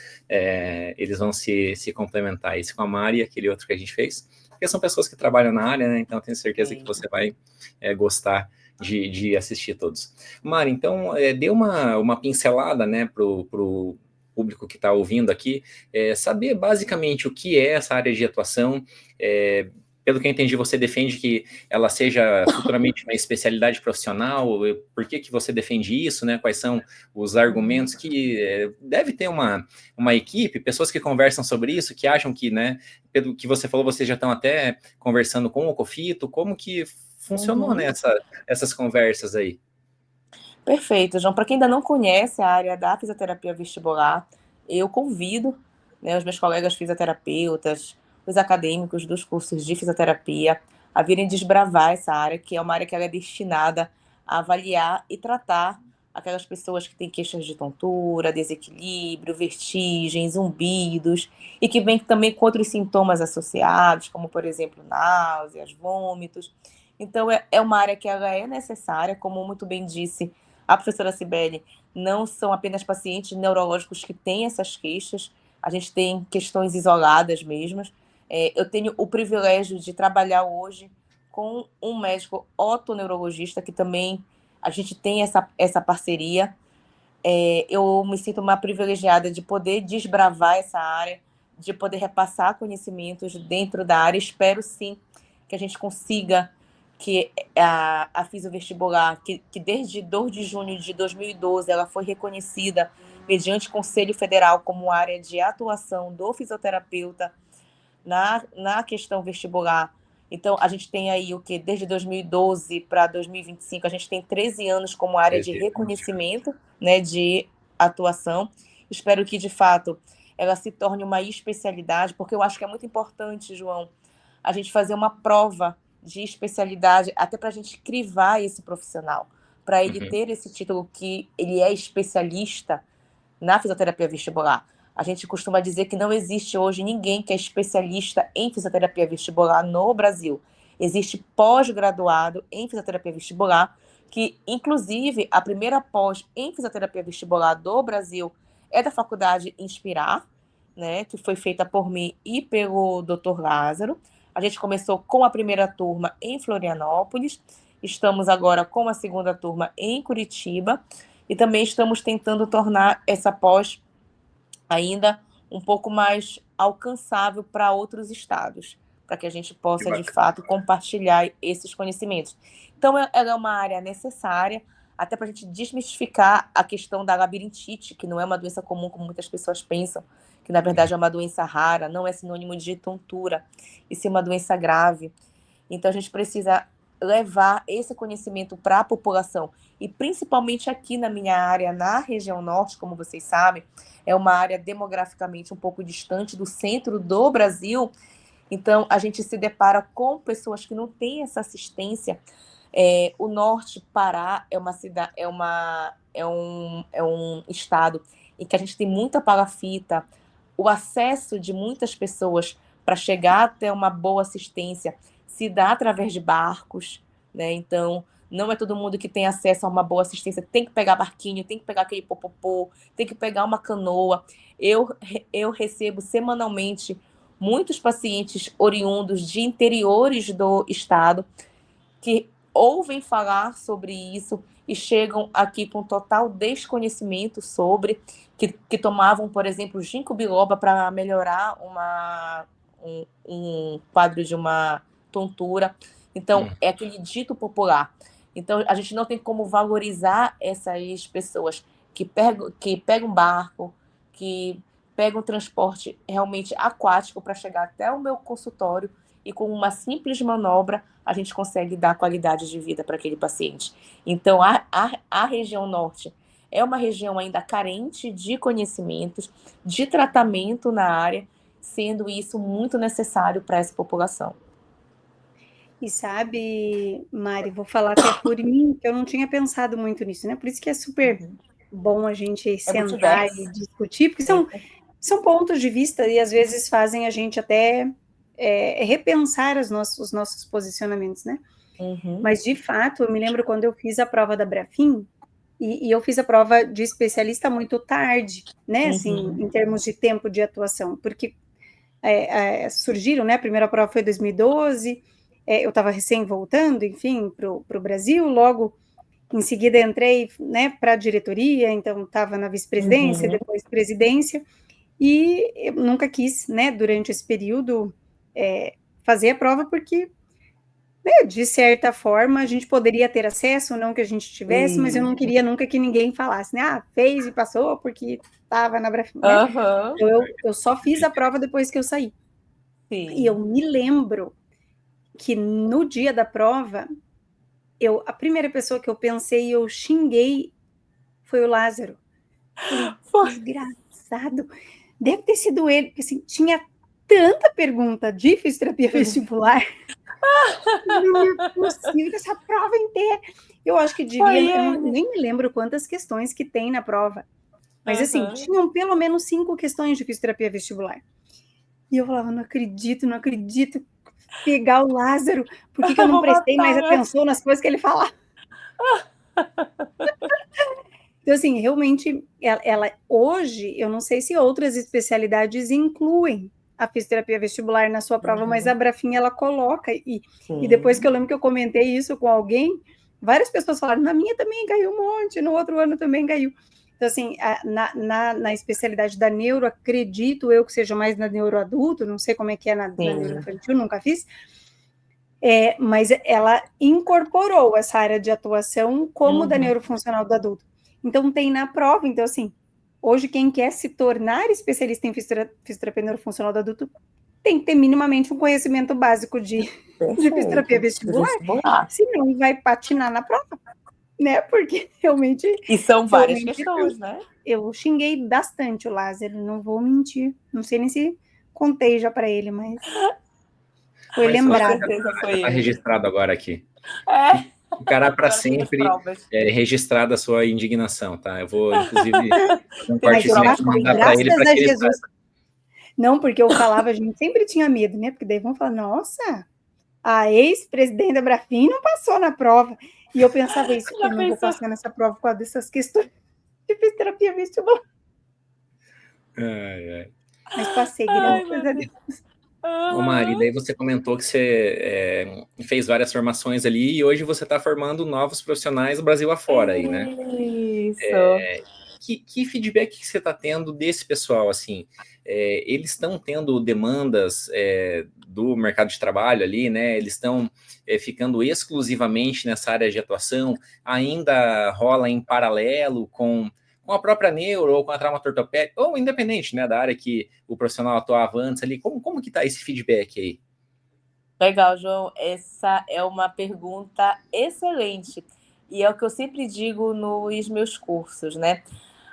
eles vão se complementar, esse com a Mari e aquele outro que a gente fez, porque são pessoas que trabalham na área, né? Então eu tenho certeza que você vai gostar de assistir todos. Mari, então, dê uma pincelada, né, pro público que está ouvindo aqui, saber basicamente o que é essa área de atuação. Pelo que eu entendi, você defende que ela seja futuramente uma especialidade profissional. Por que você defende isso, né? Quais são os argumentos que deve ter uma equipe, pessoas que conversam sobre isso, que acham que, né, pelo que você falou, vocês já estão até conversando com o COFITO, como que funcionou, né, essas conversas aí? Perfeito, João. Para quem ainda não conhece a área da fisioterapia vestibular, eu convido, né, os meus colegas fisioterapeutas, os acadêmicos dos cursos de fisioterapia, a virem desbravar essa área, que é uma área que ela é destinada a avaliar e tratar aquelas pessoas que têm queixas de tontura, desequilíbrio, vertigem, zumbidos, e que vêm também com outros sintomas associados, como, por exemplo, náuseas, vômitos. Então, é uma área que ela é necessária, como muito bem disse a professora Cibele, não são apenas pacientes neurológicos que têm essas queixas, a gente tem questões isoladas mesmo. Eu tenho o privilégio de trabalhar hoje com um médico otoneurologista, que também a gente tem essa parceria. Eu me sinto uma privilegiada de poder desbravar essa área, de poder repassar conhecimentos dentro da área. Espero, sim, que a gente consiga que a Fisiovestibular, que desde 2 de junho de 2012 ela foi reconhecida mediante Conselho Federal como área de atuação do fisioterapeuta na questão vestibular. Então, a gente tem aí o que? Desde 2012 para 2025, a gente tem 13 anos como área de reconhecimento, né, de atuação. Espero que, de fato, ela se torne uma especialidade, porque eu acho que é muito importante, João, a gente fazer uma prova de especialidade, até para a gente crivar esse profissional, para ele ter esse título que ele é especialista na fisioterapia vestibular. A gente costuma dizer que não existe hoje ninguém que é especialista em fisioterapia vestibular no Brasil. Existe pós-graduado em fisioterapia vestibular, que, inclusive, a primeira pós em fisioterapia vestibular do Brasil é da Faculdade Inspirar, né, que foi feita por mim e pelo Dr. Lázaro. A gente começou com a primeira turma em Florianópolis, estamos agora com a segunda turma em Curitiba, e também estamos tentando tornar essa pós ainda um pouco mais alcançável para outros estados, para que a gente possa, de fato, compartilhar esses conhecimentos. Então, ela é uma área necessária, até para a gente desmistificar a questão da labirintite, que não é uma doença comum, como muitas pessoas pensam, que na verdade é uma doença rara, não é sinônimo de tontura, e sim uma doença grave. Então, a gente precisa levar esse conhecimento para a população, e principalmente aqui na minha área, na região norte, como vocês sabem, é uma área demograficamente um pouco distante do centro do Brasil, então a gente se depara com pessoas que não têm essa assistência. O norte, Pará, é uma cidade, é um estado em que a gente tem muita palafita, o acesso de muitas pessoas para chegar até uma boa assistência se dá através de barcos, né? Então, não é todo mundo que tem acesso a uma boa assistência, tem que pegar barquinho, tem que pegar aquele popopô, tem que pegar uma canoa. Eu recebo semanalmente muitos pacientes oriundos de interiores do estado que ouvem falar sobre isso e chegam aqui com total desconhecimento sobre, que tomavam, por exemplo, ginkgo biloba para melhorar um quadro de uma tontura. Então, é aquele dito popular. Então, a gente não tem como valorizar essas pessoas que pegam um barco, que pegam um transporte realmente aquático para chegar até o meu consultório e com uma simples manobra a gente consegue dar qualidade de vida para aquele paciente. Então, a região norte é uma região ainda carente de conhecimentos, de tratamento na área, sendo isso muito necessário para essa população. E sabe, Mari, vou falar até por mim, que eu não tinha pensado muito nisso, né? Por isso que é super bom a gente sentar e discutir, porque são pontos de vista e às vezes fazem a gente até repensar os nossos posicionamentos, né? Mas, de fato, eu me lembro quando eu fiz a prova da Brafim, e eu fiz a prova de especialista muito tarde, né? Assim, em termos de tempo de atuação, porque surgiram, né? A primeira prova foi em 2012, eu estava recém voltando, enfim, para o Brasil, logo em seguida entrei, né, para a diretoria, então estava na vice-presidência, depois presidência, e eu nunca quis, né, durante esse período, fazer a prova, porque, né, de certa forma, a gente poderia ter acesso, não que a gente tivesse, mas eu não queria nunca que ninguém falasse, né, fez e passou porque estava na Brafim, né? Então, eu só fiz a prova depois que eu saí. E eu me lembro que no dia da prova, a primeira pessoa que eu pensei e eu xinguei foi o Lázaro. Falei, desgraçado, deve ter sido ele, porque assim, tinha tanta pergunta de fisioterapia vestibular, não é possível, essa prova inteira. Eu acho que devia, eu nem me lembro quantas questões que tem na prova, mas assim, tinham pelo menos 5 questões de fisioterapia vestibular. E eu falava, não acredito, pegar o Lázaro, por que eu não prestei mais atenção nas coisas que ele falava? Então, assim, realmente, ela hoje, eu não sei se outras especialidades incluem a fisioterapia vestibular na sua prova, mas a Brafim, ela coloca, e depois que eu lembro que eu comentei isso com alguém, várias pessoas falaram, na minha também caiu um monte, no outro ano também caiu. Então, assim, na especialidade da neuro, acredito eu que seja mais na neuroadulto, não sei como é que é na neuroinfantil, nunca fiz, mas ela incorporou essa área de atuação como da neurofuncional do adulto. Então, tem na prova. Então, assim, hoje quem quer se tornar especialista em fisioterapia neurofuncional do adulto tem que ter minimamente um conhecimento básico de fisioterapia vestibular, senão vai patinar na prova, né? Porque realmente... E são várias questões, né? Eu xinguei bastante o Lázaro, não vou mentir. Não sei nem se contei já para ele, mas... Foi lembrado. Está registrado agora aqui. Ficará para sempre registrada a sua indignação, tá? Eu vou, inclusive, fazer um cortezinho aqui, mandar para ele, para que ele saiba. Não, porque eu falava, a gente sempre tinha medo, né? Porque daí vão falar, nossa, a ex-presidente da Brafim não passou na prova. E eu pensava isso, eu não vou passar nessa prova por causa dessas questões de fisioterapia vestibular. Mas passei, graças a Deus. Ô Mari, daí você comentou que você fez várias formações ali e hoje você está formando novos profissionais do Brasil afora aí, né? Isso. Que feedback que você está tendo desse pessoal, assim? Eles estão tendo demandas do mercado de trabalho ali, né? Eles estão ficando exclusivamente nessa área de atuação? Ainda rola em paralelo com a própria neuro ou com a traumatortopédica, ou independente, né, da área que o profissional atuava antes ali, como que está esse feedback aí? Legal, João, essa é uma pergunta excelente, e é o que eu sempre digo nos meus cursos, né?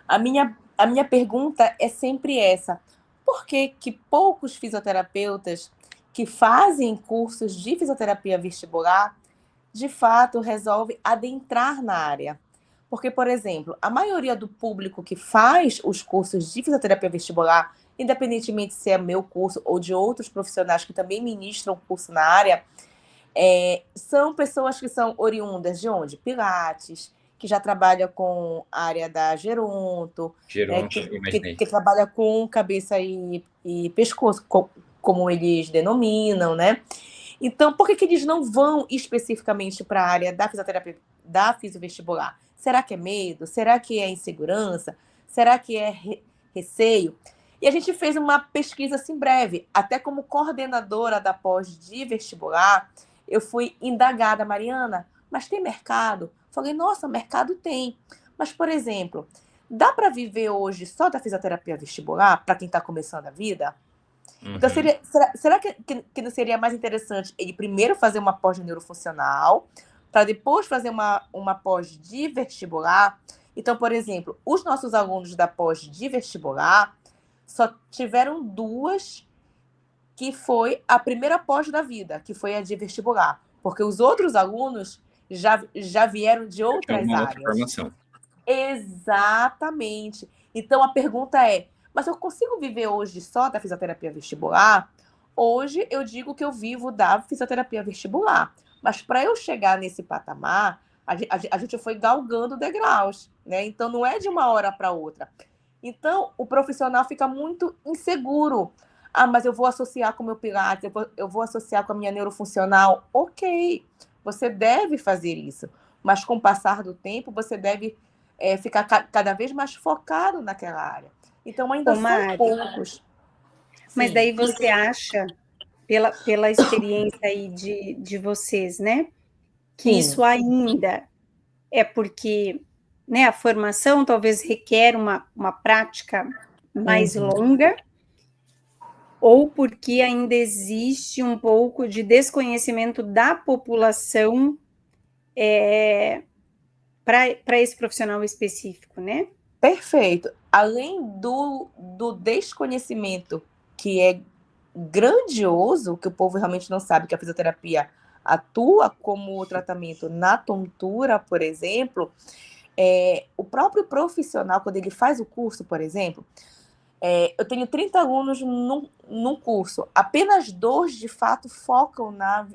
A minha pergunta é sempre essa: por que poucos fisioterapeutas que fazem cursos de fisioterapia vestibular, de fato, resolvem adentrar na área? Porque, por exemplo, a maioria do público que faz os cursos de fisioterapia vestibular, independentemente se é meu curso ou de outros profissionais que também ministram curso na área, são pessoas que são oriundas de onde? Pilates, que já trabalha com a área da geronto, que trabalha com cabeça e pescoço, como eles denominam, né? Então, por que que eles não vão especificamente para a área da fisioterapia, da fisiovestibular? Será que é medo? Será que é insegurança? Será que é receio? E a gente fez uma pesquisa assim breve, até como coordenadora da pós de vestibular, eu fui indagada, Mariana, mas tem mercado? Falei, nossa, mercado tem. Mas, por exemplo, dá para viver hoje só da fisioterapia vestibular, para quem está começando a vida? Então, será que não seria mais interessante ele primeiro fazer uma pós de neurofuncional, para depois fazer uma pós de vestibular? Então, por exemplo, os nossos alunos da pós de vestibular só tiveram 2 que foi a primeira pós da vida, que foi a de vestibular, porque os outros alunos já vieram de outras uma áreas. outra formação. Exatamente. Então a pergunta é, mas eu consigo viver hoje só da fisioterapia vestibular? Hoje eu digo que eu vivo da fisioterapia vestibular, mas para eu chegar nesse patamar, a gente foi galgando degraus, né? Então não é de uma hora para outra. Então o profissional fica muito inseguro. Ah, mas eu vou associar com o meu Pilates, eu vou associar com a minha neurofuncional. Ok, você deve fazer isso, mas com o passar do tempo você deve ficar cada vez mais focado naquela área. Então, ainda são poucos. Mas daí você acha, pela experiência aí de vocês, né, que isso ainda é porque, né, a formação talvez requer uma prática mais longa, ou porque ainda existe um pouco de desconhecimento da população para esse profissional específico, né? Perfeito. Além do desconhecimento, que é grandioso, que o povo realmente não sabe que a fisioterapia atua como tratamento na tontura, por exemplo, o próprio profissional, quando ele faz o curso, por exemplo, eu tenho 30 alunos num curso, apenas 2 de fato focam na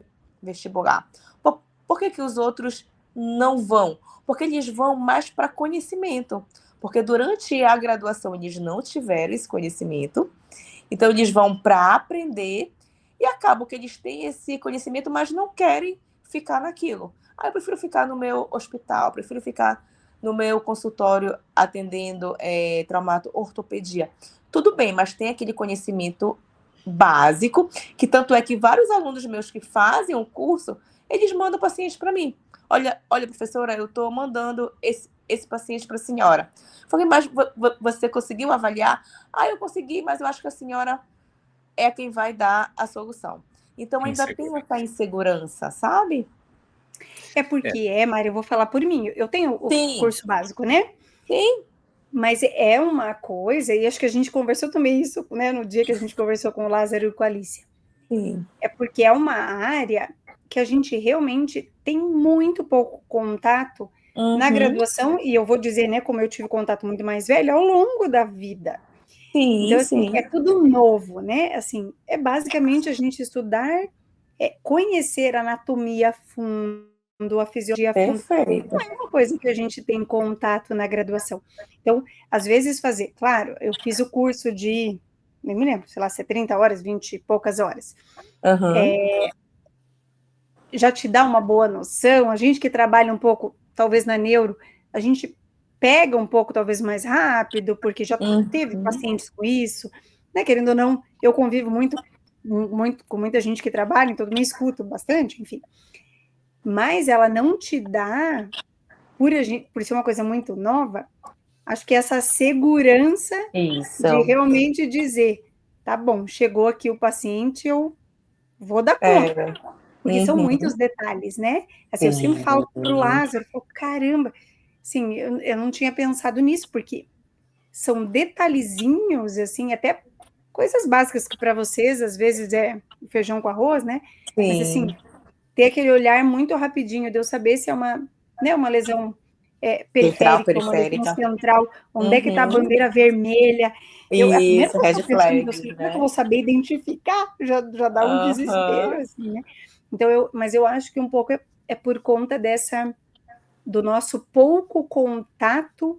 vestibular. Por que os outros não vão? Porque eles vão mais para conhecimento. Porque durante a graduação eles não tiveram esse conhecimento, então eles vão para aprender e acabam que eles têm esse conhecimento, mas não querem ficar naquilo. Eu prefiro ficar no meu hospital, prefiro ficar no meu consultório atendendo traumato-ortopedia. Tudo bem, mas tem aquele conhecimento básico, que tanto é que vários alunos meus que fazem o curso, eles mandam pacientes para mim. Olha, professora, eu estou mandando esse paciente para a senhora. Falei, mas você conseguiu avaliar? Eu consegui, mas eu acho que a senhora é quem vai dar a solução. Então, ainda tem essa insegurança, sabe? É porque, Mari, eu vou falar por mim. Eu tenho o curso básico, né? Sim. Mas é uma coisa, e acho que a gente conversou também isso, né, no dia que a gente conversou com o Lázaro e com a Alicia. Sim. É porque é uma área que a gente realmente tem muito pouco contato na graduação, e eu vou dizer, né, como eu tive contato muito mais velho, ao longo da vida. Sim, então, assim, sim. é tudo novo, né? Assim, é basicamente a gente estudar, conhecer a anatomia a fundo, a fisiologia a fundo. Perfeito. Não é uma coisa que a gente tem contato na graduação. Então, às vezes fazer, claro, eu fiz o curso de, nem me lembro, sei lá, 30 horas, 20 e poucas horas. Já te dá uma boa noção. A gente que trabalha um pouco, talvez na neuro, a gente pega um pouco, talvez mais rápido, porque já teve pacientes com isso, né? Querendo ou não, eu convivo muito com muita gente que trabalha, então eu me escuto bastante, enfim. Mas ela não te dá, por ser uma coisa muito nova, acho que essa segurança de realmente dizer, tá bom, chegou aqui o paciente, eu vou dar conta. Porque são muitos detalhes, né? Assim, eu sempre falo para o Lázaro, eu falo, caramba, assim, eu não tinha pensado nisso, porque são detalhezinhos, assim, até coisas básicas que para vocês, às vezes, é feijão com arroz, né? Sim. Mas, assim, ter aquele olhar muito rapidinho de eu saber se é uma lesão periférica, uma lesão central, onde é que está a bandeira vermelha. A primeira coisa que eu penso, como é que eu vou saber identificar? Já dá um desespero, assim, né? Então, mas eu acho que um pouco é por conta do nosso pouco contato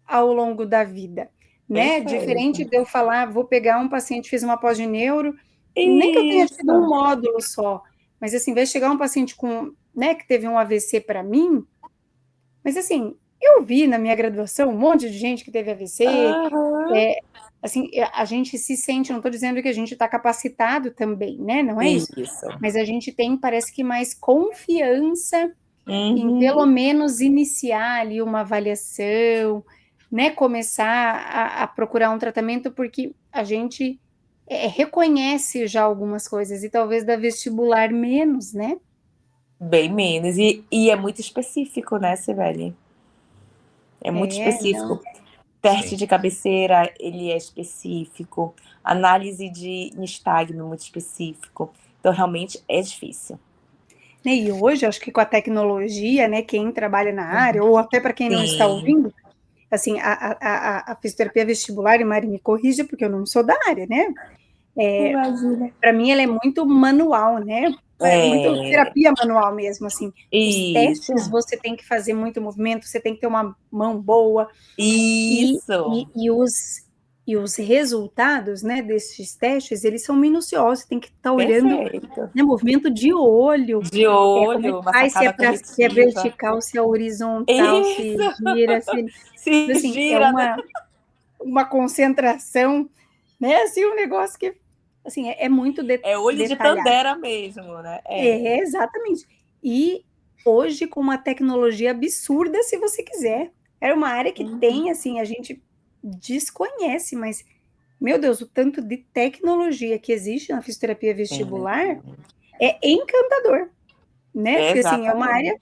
ao longo da vida, né? Diferente de eu falar, vou pegar um paciente, fiz uma pós de neuro, nem que eu tenha tido um módulo só, Mas, assim, vai chegar um paciente com, né, que teve um AVC para mim, mas, assim, eu vi na minha graduação um monte de gente que teve AVC, Aham. assim, a gente se sente, não estou dizendo que a gente está capacitado também, né, não é isso, Isso. mas a gente tem, parece que mais confiança em pelo Uhum. menos iniciar ali uma avaliação, né, começar a procurar um tratamento, porque a gente reconhece já algumas coisas, e talvez da vestibular menos, né? Bem menos. E é muito específico, né, Sibeli? É muito Não. específico. Teste de cabeceira, ele é específico. Análise de nistagmo, muito específico. Então, realmente, é difícil. E hoje, acho que com a tecnologia, né, quem trabalha na área, ou até para quem não está Sim. ouvindo, assim, a fisioterapia vestibular, e Mari me corrija, porque eu não sou da área, né? Imagina. Para mim, ela é muito manual, né? Muito terapia manual mesmo, assim. Os Isso. testes você tem que fazer muito movimento, você tem que ter uma mão boa. Isso. E os resultados, né, desses testes, eles são minuciosos, você tem que estar olhando, Perfeito. né, movimento de olho, De como é olho, que uma faz, se sacada é corretiva. vertical, se é horizontal, se Isso. gira, se... Se Assim, é gira, né? uma concentração, né, assim, um negócio que, assim, é muito É olho de detalhado. Tandera mesmo, né? Exatamente. E hoje, com uma tecnologia absurda, se você quiser. Era uma área que tem, assim, a gente desconhece, mas, meu Deus, o tanto de tecnologia que existe na fisioterapia vestibular é encantador, né? Porque, assim, Exatamente.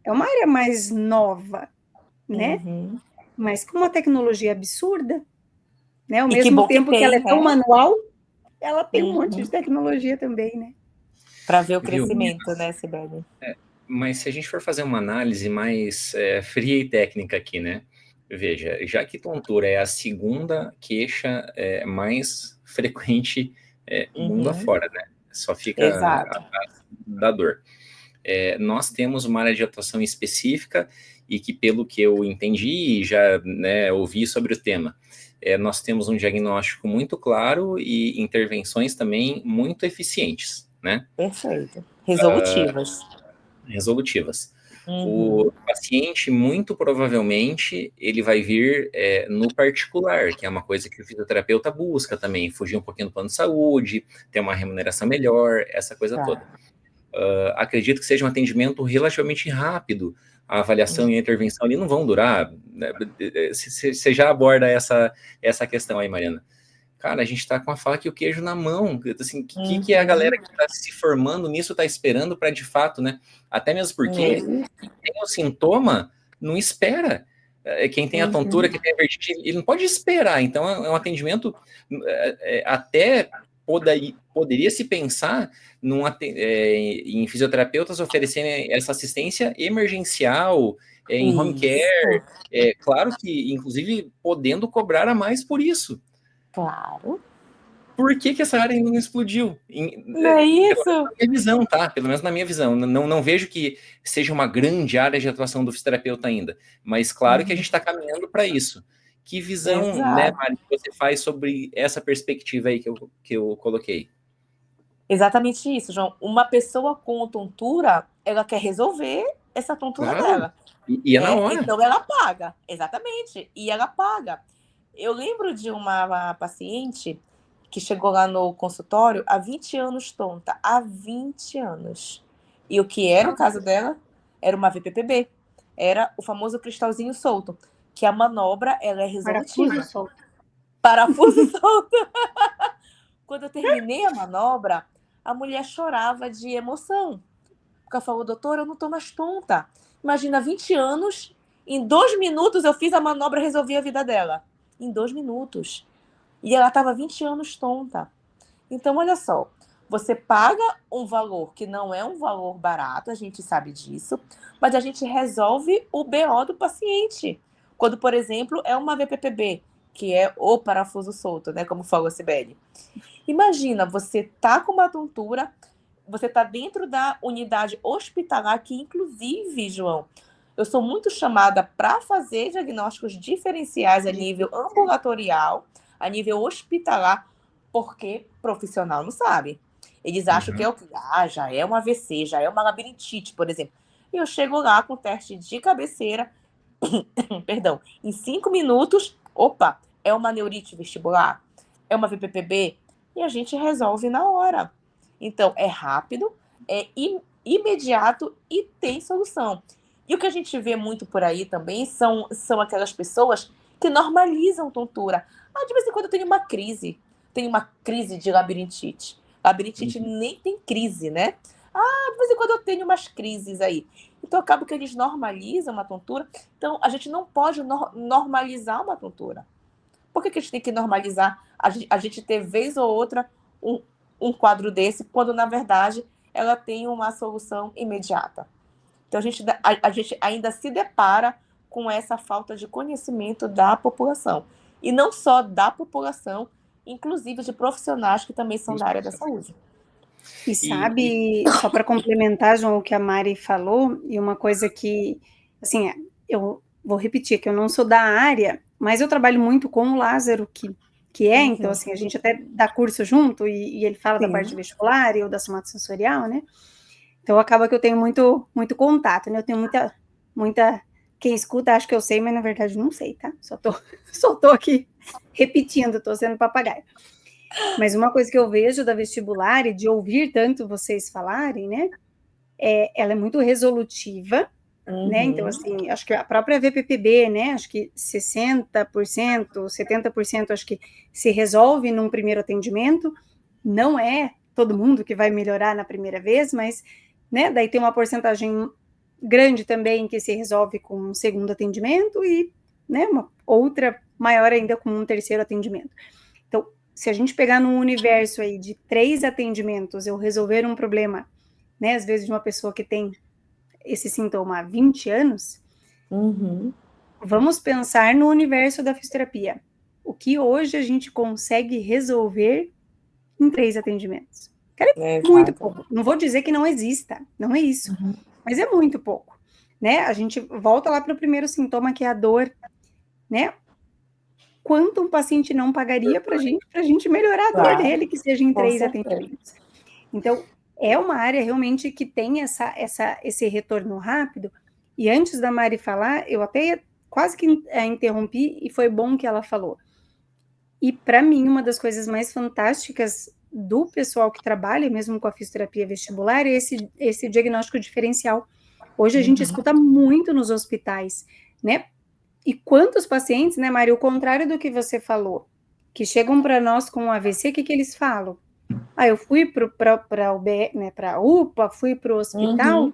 é uma área mais nova, né? Uhum. Mas com uma tecnologia absurda, né? Ao E que mesmo bom que tempo que ela tem, é tão né? manual, ela tem um monte de Uhum. tecnologia também, né? Para ver o Viu? crescimento, né, Sibeli? Mas se a gente for fazer uma análise mais fria e técnica aqui, né? Veja, já que tontura é a segunda queixa mais frequente mundo Uhum. afora, né? Só fica Exato. atrás da dor. Nós temos uma área de atuação específica e que, pelo que eu entendi e já, né, ouvi sobre o tema, nós temos um diagnóstico muito claro e intervenções também muito eficientes, né? Perfeito. Resolutivas. Resolutivas. Uhum. O paciente, muito provavelmente, ele vai vir no particular, que é uma coisa que o fisioterapeuta busca também, fugir um pouquinho do plano de saúde, ter uma remuneração melhor, essa coisa Tá. toda. Acredito que seja um atendimento relativamente rápido. A avaliação e a intervenção ali não vão durar, né? Você já aborda essa questão aí, Mariana. Cara, a gente está com a faca e o queijo na mão. Assim, o que é a galera que está se formando nisso está esperando para de fato, né? Até mesmo porque quem tem o sintoma não espera. Quem tem a tontura, quem tem a vertigem, ele não pode esperar. Então, é um atendimento até poderia se pensar em fisioterapeutas oferecerem essa assistência emergencial, em home care, Isso. claro que, inclusive, podendo cobrar a mais por isso. Claro. Por que essa área ainda não explodiu? Não é Pelo menos isso? na minha visão, tá? Pelo menos na minha visão. Não vejo que seja uma grande área de atuação do fisioterapeuta ainda. Mas claro que a gente está caminhando para isso. Que visão, né, Exato. Mari, você faz sobre essa perspectiva aí que eu coloquei? Exatamente isso, João. Uma pessoa com tontura, ela quer resolver essa tontura Claro. dela. E é na hora. Então ela paga, exatamente. E ela paga. Eu lembro de uma paciente que chegou lá no consultório há 20 anos tonta. Há 20 anos. E o que era o caso dela? Era uma VPPB. Era o famoso cristalzinho solto. Que a manobra, ela é resolutiva. Parafuso solto. Parafuso solto. Quando eu terminei a manobra, a mulher chorava de emoção. Porque ela falou, doutora, eu não tô mais tonta. Imagina, 20 anos, em 2 minutos eu fiz a manobra e resolvi a vida dela. Em 2 minutos. E ela estava 20 anos tonta. Então, olha só, você paga um valor que não é um valor barato, a gente sabe disso, mas a gente resolve o BO do paciente. Quando, por exemplo, é uma VPPB, que é o parafuso solto, né, como falou a Sibeli. Imagina, você tá com uma tontura, você tá dentro da unidade hospitalar, que inclusive, João, eu sou muito chamada para fazer diagnósticos diferenciais a nível ambulatorial, a nível hospitalar, porque profissional não sabe. Eles acham que é o que? Já é um AVC, já é uma labirintite, por exemplo. E eu chego lá com o teste de cabeceira, perdão, em 5 minutos, opa, é uma neurite vestibular, é uma VPPB, e a gente resolve na hora. Então, é rápido, é imediato e tem solução. E o que a gente vê muito por aí também são aquelas pessoas que normalizam tontura. De vez em quando eu tenho uma crise de labirintite. Labirintite nem tem crise, né? De vez em quando eu tenho umas crises aí. Então, acaba que eles normalizam uma tontura. Então, a gente não pode normalizar uma tontura. Por que a gente tem que normalizar a gente ter vez ou outra um quadro desse, quando, na verdade, ela tem uma solução imediata? Então, a gente ainda se depara com essa falta de conhecimento da população. E não só da população, inclusive de profissionais que também são da área da saúde. E sabe, só para complementar, João, o que a Mari falou, e uma coisa que, assim, eu vou repetir, que eu não sou da área, mas eu trabalho muito com o Lázaro, que é, então, assim, a gente até dá curso junto, e ele fala da parte vestibular e eu da somatosensorial, né? Então, acaba que eu tenho muito, muito contato, né? Eu tenho muita... Quem escuta acha que eu sei, mas na verdade não sei, tá? Só tô aqui repetindo, tô sendo papagaio. Mas uma coisa que eu vejo da vestibular e de ouvir tanto vocês falarem, né? Ela é muito resolutiva, né? Então, assim, acho que a própria VPPB, né? Acho que 60%, 70% acho que se resolve num primeiro atendimento. Não é todo mundo que vai melhorar na primeira vez, mas, né? Daí tem uma porcentagem grande também que se resolve com um segundo atendimento e, né? Uma outra maior ainda com um terceiro atendimento. Então, se a gente pegar num universo aí de 3 atendimentos, eu resolver um problema, né, às vezes de uma pessoa que tem esse sintoma há 20 anos, vamos pensar no universo da fisioterapia. O que hoje a gente consegue resolver em 3 atendimentos? Cara, é muito pouco. Não vou dizer que não exista, não é isso, mas é muito pouco, né? A gente volta lá para o primeiro sintoma, que é a dor, né? Quanto um paciente não pagaria para a gente melhorar a dor dele, que seja em 3 atendimentos. Então, é uma área realmente que tem esse retorno rápido. E antes da Mari falar, eu até quase que interrompi, e foi bom que ela falou. E para mim, uma das coisas mais fantásticas do pessoal que trabalha mesmo com a fisioterapia vestibular é esse diagnóstico diferencial. Hoje a gente escuta muito nos hospitais, né? E quantos pacientes, né, Mari, o contrário do que você falou, que chegam para nós com um AVC, o que eles falam? Eu fui para a UPA, fui para o hospital,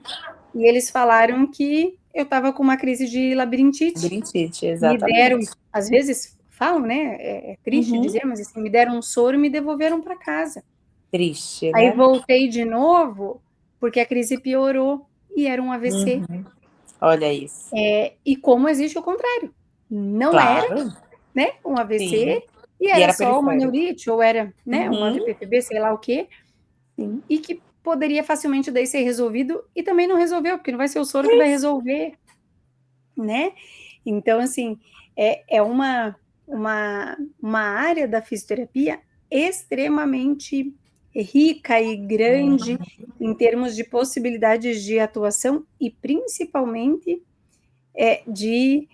e eles falaram que eu estava com uma crise de labirintite. Labirintite, exatamente. Me deram, às vezes falam, né, é triste dizer, mas assim, me deram um soro e me devolveram para casa. Triste, né? Aí voltei de novo, porque a crise piorou, e era um AVC. Olha isso. E como existe o contrário. Não era, né, um AVC, e era só uma neurite, ou era, né, uma VPPB, sei lá o quê, e que poderia facilmente daí ser resolvido, e também não resolveu, porque não vai ser o soro que vai resolver, né? Então, assim, é uma área da fisioterapia extremamente rica e grande em termos de possibilidades de atuação e principalmente de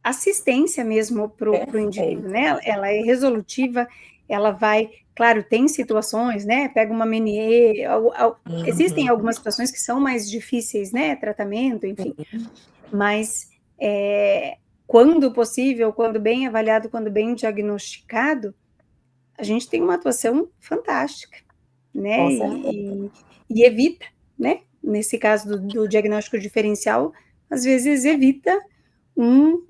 assistência mesmo para o indivíduo, né? Ela é resolutiva, ela vai, claro, tem situações, né? Pega uma menier, existem algumas situações que são mais difíceis, né? Tratamento, enfim, mas quando possível, quando bem avaliado, quando bem diagnosticado, a gente tem uma atuação fantástica, né? E evita, né? Nesse caso do diagnóstico diferencial, às vezes evita um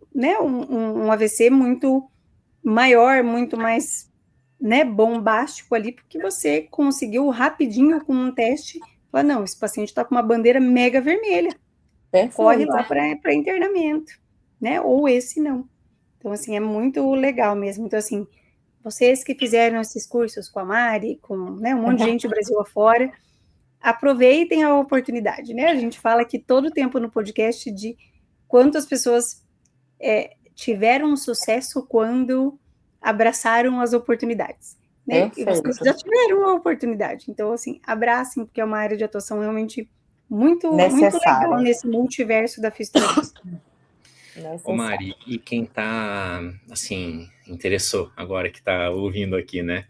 AVC muito maior, muito mais, né, bombástico ali, porque você conseguiu rapidinho com um teste, falar, não, esse paciente está com uma bandeira mega vermelha, corre lá para internamento, né, ou esse não. Então, assim, é muito legal mesmo. Então, assim, vocês que fizeram esses cursos com a Mari, com, né, um monte de gente do Brasil afora, aproveitem a oportunidade, né? A gente fala aqui todo o tempo no podcast de quantas pessoas tiveram sucesso quando abraçaram as oportunidades. né? E vocês Perfeito. já tiveram a oportunidade. Então, assim, abracem, porque é uma área de atuação realmente muito legal Necessária. nesse multiverso da fisioterapia. Ô Mari, e quem tá, assim, interessou agora que tá ouvindo aqui, né?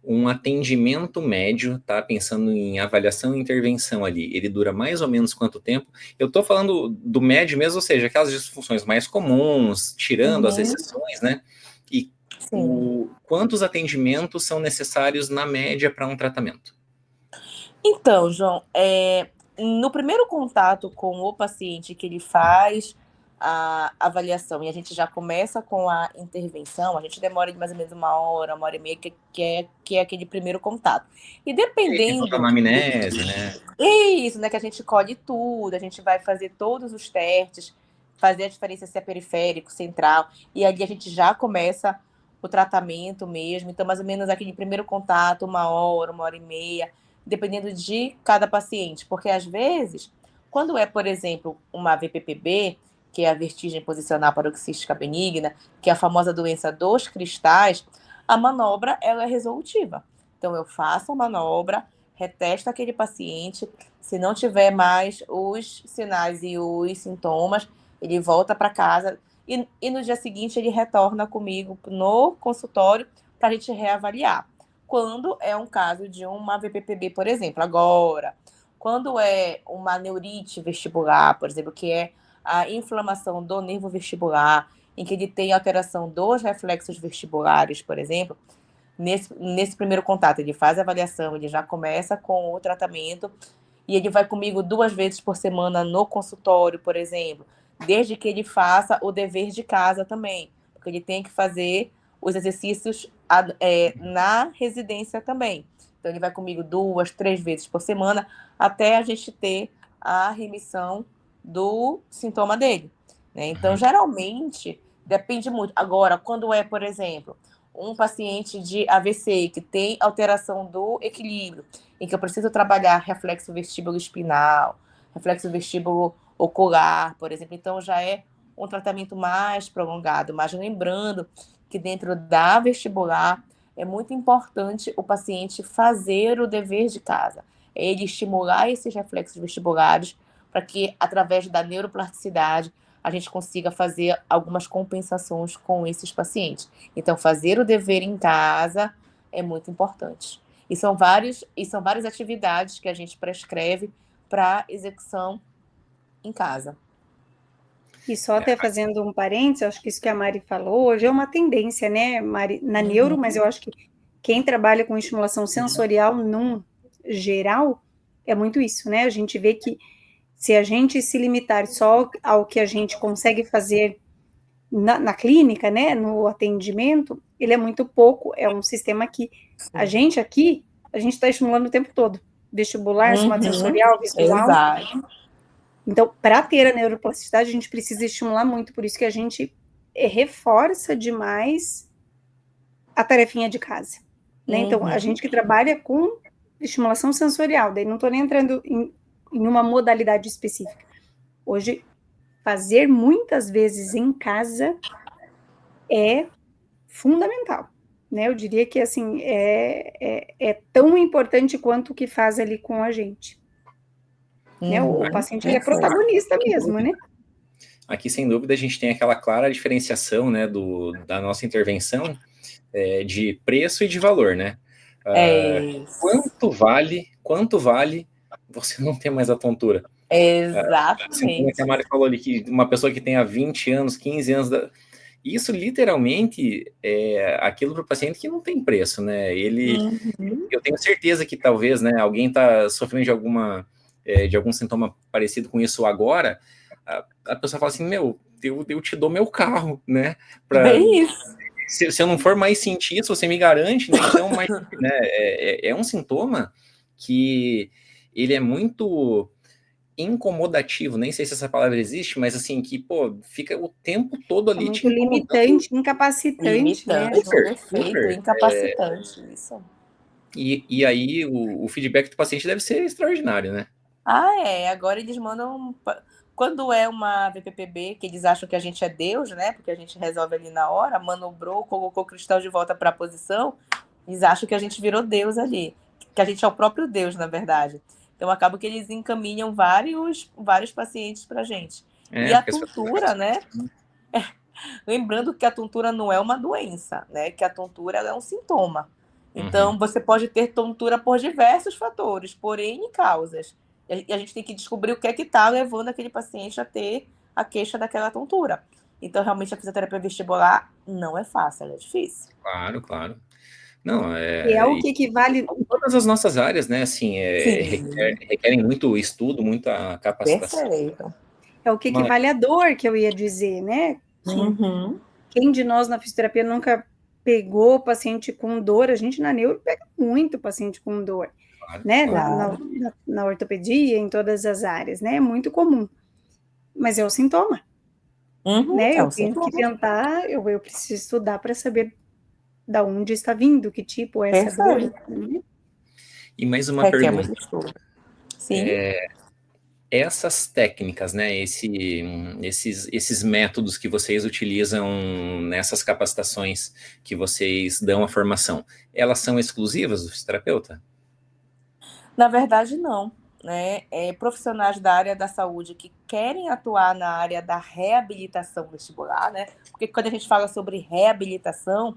Um atendimento médio, tá? Pensando em avaliação e intervenção ali, ele dura mais ou menos quanto tempo? Eu tô falando do médio mesmo, ou seja, aquelas disfunções mais comuns, tirando as exceções, né? E quantos atendimentos são necessários na média para um tratamento? Então, João, no primeiro contato com o paciente que ele faz a avaliação e a gente já começa com a intervenção, a gente demora de mais ou menos 1 hora e meia, que é aquele primeiro contato. E dependendo... A anamnese, né? Isso, né? Que a gente colhe tudo, a gente vai fazer todos os testes, fazer a diferença se é periférico, central, e ali a gente já começa o tratamento mesmo. Então, mais ou menos aquele primeiro contato, 1 hora e meia, dependendo de cada paciente. Porque, às vezes, quando é, por exemplo, uma VPPB, que é a vertigem posicional paroxística benigna, que é a famosa doença dos cristais, a manobra ela é resolutiva. Então, eu faço a manobra, retesto aquele paciente, se não tiver mais os sinais e os sintomas, ele volta para casa e no dia seguinte ele retorna comigo no consultório para a gente reavaliar. Quando é um caso de uma VPPB, por exemplo, agora, quando é uma neurite vestibular, por exemplo, que é a inflamação do nervo vestibular, em que ele tem alteração dos reflexos vestibulares, por exemplo, nesse primeiro contato, ele faz a avaliação, ele já começa com o tratamento e ele vai comigo 2 vezes por semana no consultório, por exemplo, desde que ele faça o dever de casa também, porque ele tem que fazer os exercícios na residência também. Então, ele vai comigo 2, 3 vezes por semana até a gente ter a remissão do sintoma dele, né? Então, geralmente, depende muito. Agora, quando é, por exemplo, um paciente de AVC que tem alteração do equilíbrio, em que eu preciso trabalhar reflexo vestíbulo espinal, reflexo vestíbulo ocular, por exemplo, então já é um tratamento mais prolongado. Mas lembrando que dentro da vestibular é muito importante o paciente fazer o dever de casa, ele estimular esses reflexos vestibulares para que, através da neuroplasticidade, a gente consiga fazer algumas compensações com esses pacientes. Então, fazer o dever em casa é muito importante. E são várias atividades que a gente prescreve para execução em casa. E só até fazendo um parênteses, acho que isso que a Mari falou hoje é uma tendência, né, Mari, na neuro, mas eu acho que quem trabalha com estimulação sensorial num geral é muito isso, né? A gente vê que se a gente se limitar só ao que a gente consegue fazer na clínica, né, no atendimento, ele é muito pouco, é um sistema que a gente está estimulando o tempo todo, vestibular, somatosensorial, visual. Exato. Então, para ter a neuroplasticidade, a gente precisa estimular muito, por isso que a gente reforça demais a tarefinha de casa, né? Então, a gente que trabalha com estimulação sensorial, daí não estou nem entrando em uma modalidade específica. Hoje, fazer muitas vezes em casa é fundamental, né? Eu diria que, assim, é tão importante quanto o que faz ali com a gente. Né? O paciente ele é protagonista mesmo, né? Aqui, sem dúvida, a gente tem aquela clara diferenciação, né, da nossa intervenção de preço e de valor, né? Quanto vale você não ter mais a tontura? Exatamente. Assim, como a Mari falou ali, que uma pessoa que tenha 20 anos, 15 anos... Isso, literalmente, é aquilo para o paciente que não tem preço, né? Eu tenho certeza que talvez, né, alguém está sofrendo de algum sintoma parecido com isso agora, a pessoa fala assim, eu te dou meu carro, né? Bem isso. Se eu não for mais sentir isso, você me garante, né? Então, né, é um sintoma que ele é muito incomodativo, nem sei se essa palavra existe, mas assim, que, fica o tempo todo ali muito limitante, incapacitante, né? Perfeito, incapacitante, isso. E aí o feedback do paciente deve ser extraordinário, né? Agora eles mandam... Quando é uma VPPB, que eles acham que a gente é Deus, né? Porque a gente resolve ali na hora, manobrou, colocou o cristal de volta para a posição, Eles acham que a gente virou Deus ali, que a gente é o próprio Deus, na verdade. Então, acaba que eles encaminham vários pacientes para a gente. E a Porque as pessoas tontura, né? Lembrando que a tontura não é uma doença, né? Que a tontura ela é um sintoma. Então, você pode ter tontura por diversos fatores, por N causas. E a gente tem que descobrir o que é que está levando aquele paciente a ter a queixa daquela tontura. Então, realmente, a fisioterapia vestibular não é fácil, ela é difícil. Claro, claro. Não, E é o que equivale. todas as nossas áreas, né, assim, Sim, requerem muito estudo, muita capacitação. perfeito. É o que Mas, equivale à dor, que eu ia dizer, né? Uhum. Quem de nós na fisioterapia nunca pegou paciente com dor? A gente na neuro pega muito paciente com dor, claro, né? Claro. Na ortopedia, em todas as áreas, né? É muito comum. Mas é o sintoma, Uhum. né? É Eu um tenho que sintoma. tentar, eu preciso estudar para saber da onde está vindo, que tipo é essa dor. Perfeito. e mais uma Requer pergunta. muito estudo. Sim. Essas técnicas, né, esses métodos que vocês utilizam nessas capacitações que vocês dão a formação, elas são exclusivas do fisioterapeuta? Na verdade, não. Né? Profissionais da área da saúde que querem atuar na área da reabilitação vestibular, né? Porque quando a gente fala sobre reabilitação,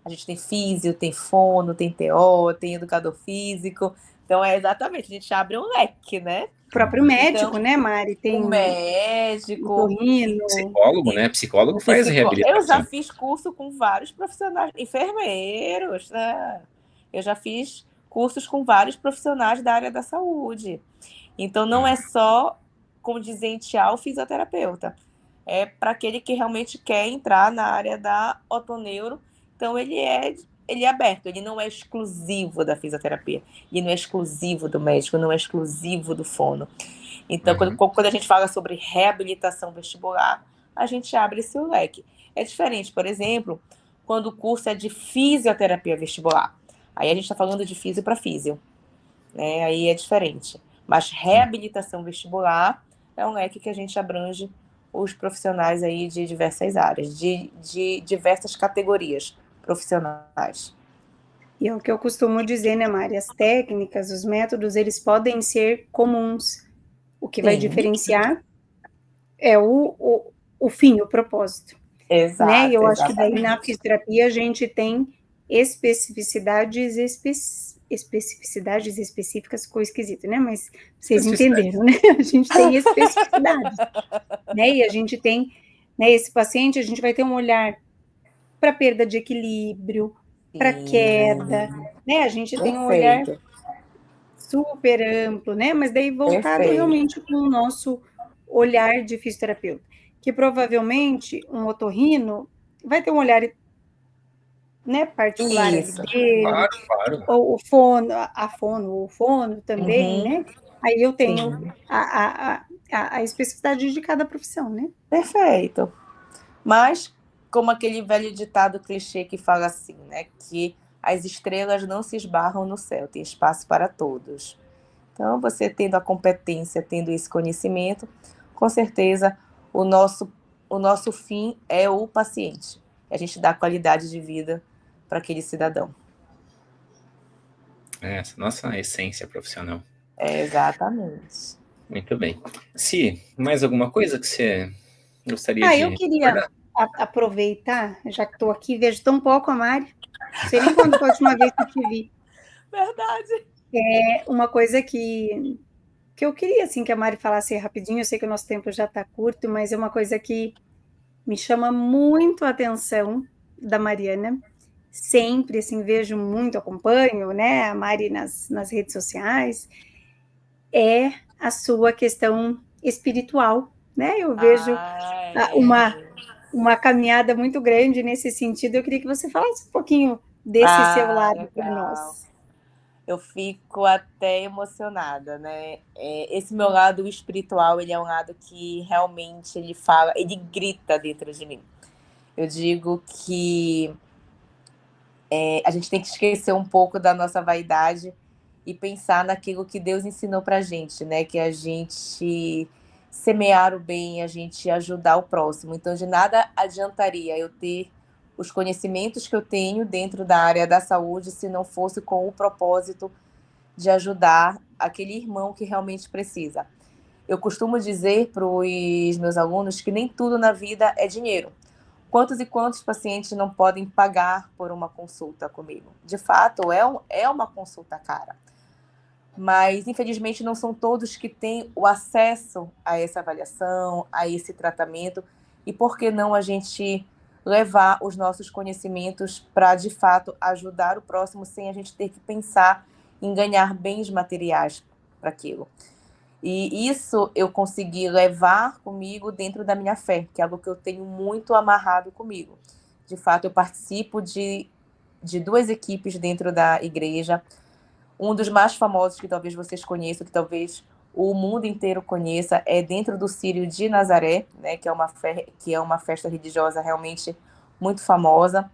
a gente tem físio, tem fono, tem TO, tem educador físico. Então, é exatamente, a gente abre um leque, né? O próprio Então, médico, né, Mari? o Tem médico, otorrino. Psicólogo, né? Psicólogo faz eu já reabilitação. fiz curso com vários profissionais, enfermeiros, né? Eu já fiz cursos com vários profissionais da área da saúde. Então, não é só condizente ao fisioterapeuta. É para aquele que realmente quer entrar na área da otoneuro. Então, ele é aberto, ele não é exclusivo da fisioterapia. Ele não é exclusivo do médico, não é exclusivo do fono. Então, quando a gente fala sobre reabilitação vestibular, a gente abre esse leque. É diferente, por exemplo, quando o curso é de fisioterapia vestibular. Aí a gente está falando de físio para físio, né? Aí é diferente. Mas reabilitação vestibular é um leque que a gente abrange os profissionais aí de diversas áreas, de diversas categorias profissionais. E é o que eu costumo dizer, né, Mari? As técnicas, os métodos, eles podem ser comuns. O que vai Sim, diferenciar é o fim, o propósito, né? E exato, eu acho que daí na exatamente. fisioterapia a gente tem especificidades, especificidades específicas, ficou esquisito, né? Mas vocês entenderam, né? A gente tem especificidades, né? E a gente tem, né, esse paciente, a gente vai ter um olhar para perda de equilíbrio, para queda, Sim, né? A gente tem um olhar perfeito, super amplo, né? Mas daí voltado perfeito. realmente com o nosso olhar de fisioterapeuta, que provavelmente um otorrino vai ter um olhar, né, particular ali Isso. dele, Claro, claro. ou o fono, a fono, ou o fono também, Uhum, né? Aí eu tenho sim, a especificidade de cada profissão, né? perfeito. Mas, como aquele velho ditado clichê que fala assim, né? Que as estrelas não se esbarram no céu, tem espaço para todos. Então, você tendo a competência, tendo esse conhecimento, com certeza o nosso fim é o paciente. A gente dá qualidade de vida para aquele cidadão. Essa nossa essência profissional. Exatamente. Muito bem. Si, mais alguma coisa que você gostaria Eu de queria abordar? aproveitar, já que estou aqui, vejo tão pouco a Mari, não sei nem quando foi a última vez que eu te vi. Verdade. Uma coisa que eu queria, assim, que a Mari falasse rapidinho, eu sei que o nosso tempo já está curto, mas é uma coisa que me chama muito a atenção da Mariana, sempre, assim, vejo muito, acompanho, né, a Mari nas redes sociais, é a sua questão espiritual, né, eu vejo uma caminhada muito grande nesse sentido, eu queria que você falasse um pouquinho desse seu lado para Legal. nós. Eu fico até emocionada, né? Esse meu lado espiritual, ele é um lado que realmente ele fala, ele grita dentro de mim. Eu digo que a gente tem que esquecer um pouco da nossa vaidade e pensar naquilo que Deus ensinou pra gente, né? Que a gente semear o bem, a gente ajudar o próximo. Então, de nada adiantaria eu ter os conhecimentos que eu tenho dentro da área da saúde se não fosse com o propósito de ajudar aquele irmão que realmente precisa. Eu costumo dizer para os meus alunos que nem tudo na vida é dinheiro. Quantos e quantos pacientes não podem pagar por uma consulta comigo? De fato, é uma consulta cara. Mas, infelizmente, não são todos que têm o acesso a essa avaliação, a esse tratamento. E por que não a gente levar os nossos conhecimentos para, de fato, ajudar o próximo sem a gente ter que pensar em ganhar bens materiais para aquilo? E isso eu consegui levar comigo dentro da minha fé, que é algo que eu tenho muito amarrado comigo. De fato, eu participo de 2 equipes dentro da igreja. Um dos mais famosos que talvez vocês conheçam, que talvez o mundo inteiro conheça, é dentro do Círio de Nazaré, né, que é uma festa religiosa realmente muito famosa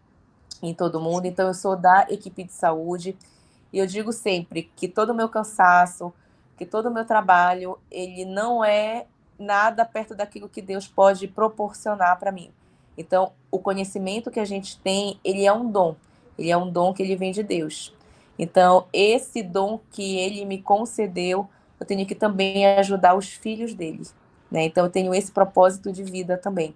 em todo mundo. Então, eu sou da equipe de saúde. E eu digo sempre que todo o meu cansaço, que todo o meu trabalho, ele não é nada perto daquilo que Deus pode proporcionar para mim. Então, o conhecimento que a gente tem, ele é um dom. Ele é um dom que ele vem de Deus. Então, esse dom que ele me concedeu, eu tenho que também ajudar os filhos dele, né? Então, eu tenho esse propósito de vida também,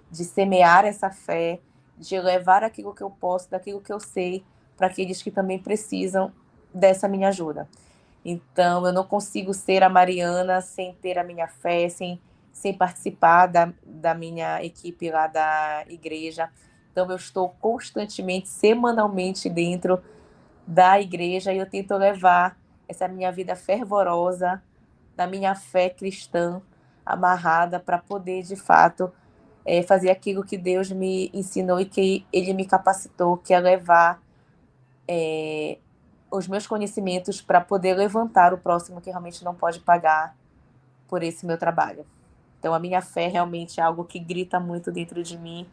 de semear essa fé, de levar aquilo que eu posso, daquilo que eu sei, para aqueles que também precisam dessa minha ajuda. Então, eu não consigo ser a Mariana sem ter a minha fé, sem participar da minha equipe lá da igreja. Então, eu estou constantemente, semanalmente dentro da igreja e eu tento levar essa minha vida fervorosa, da minha fé cristã, amarrada para poder, de fato, fazer aquilo que Deus me ensinou e que Ele me capacitou, que é levar os meus conhecimentos para poder levantar o próximo que realmente não pode pagar por esse meu trabalho. Então, a minha fé realmente é algo que grita muito dentro de mim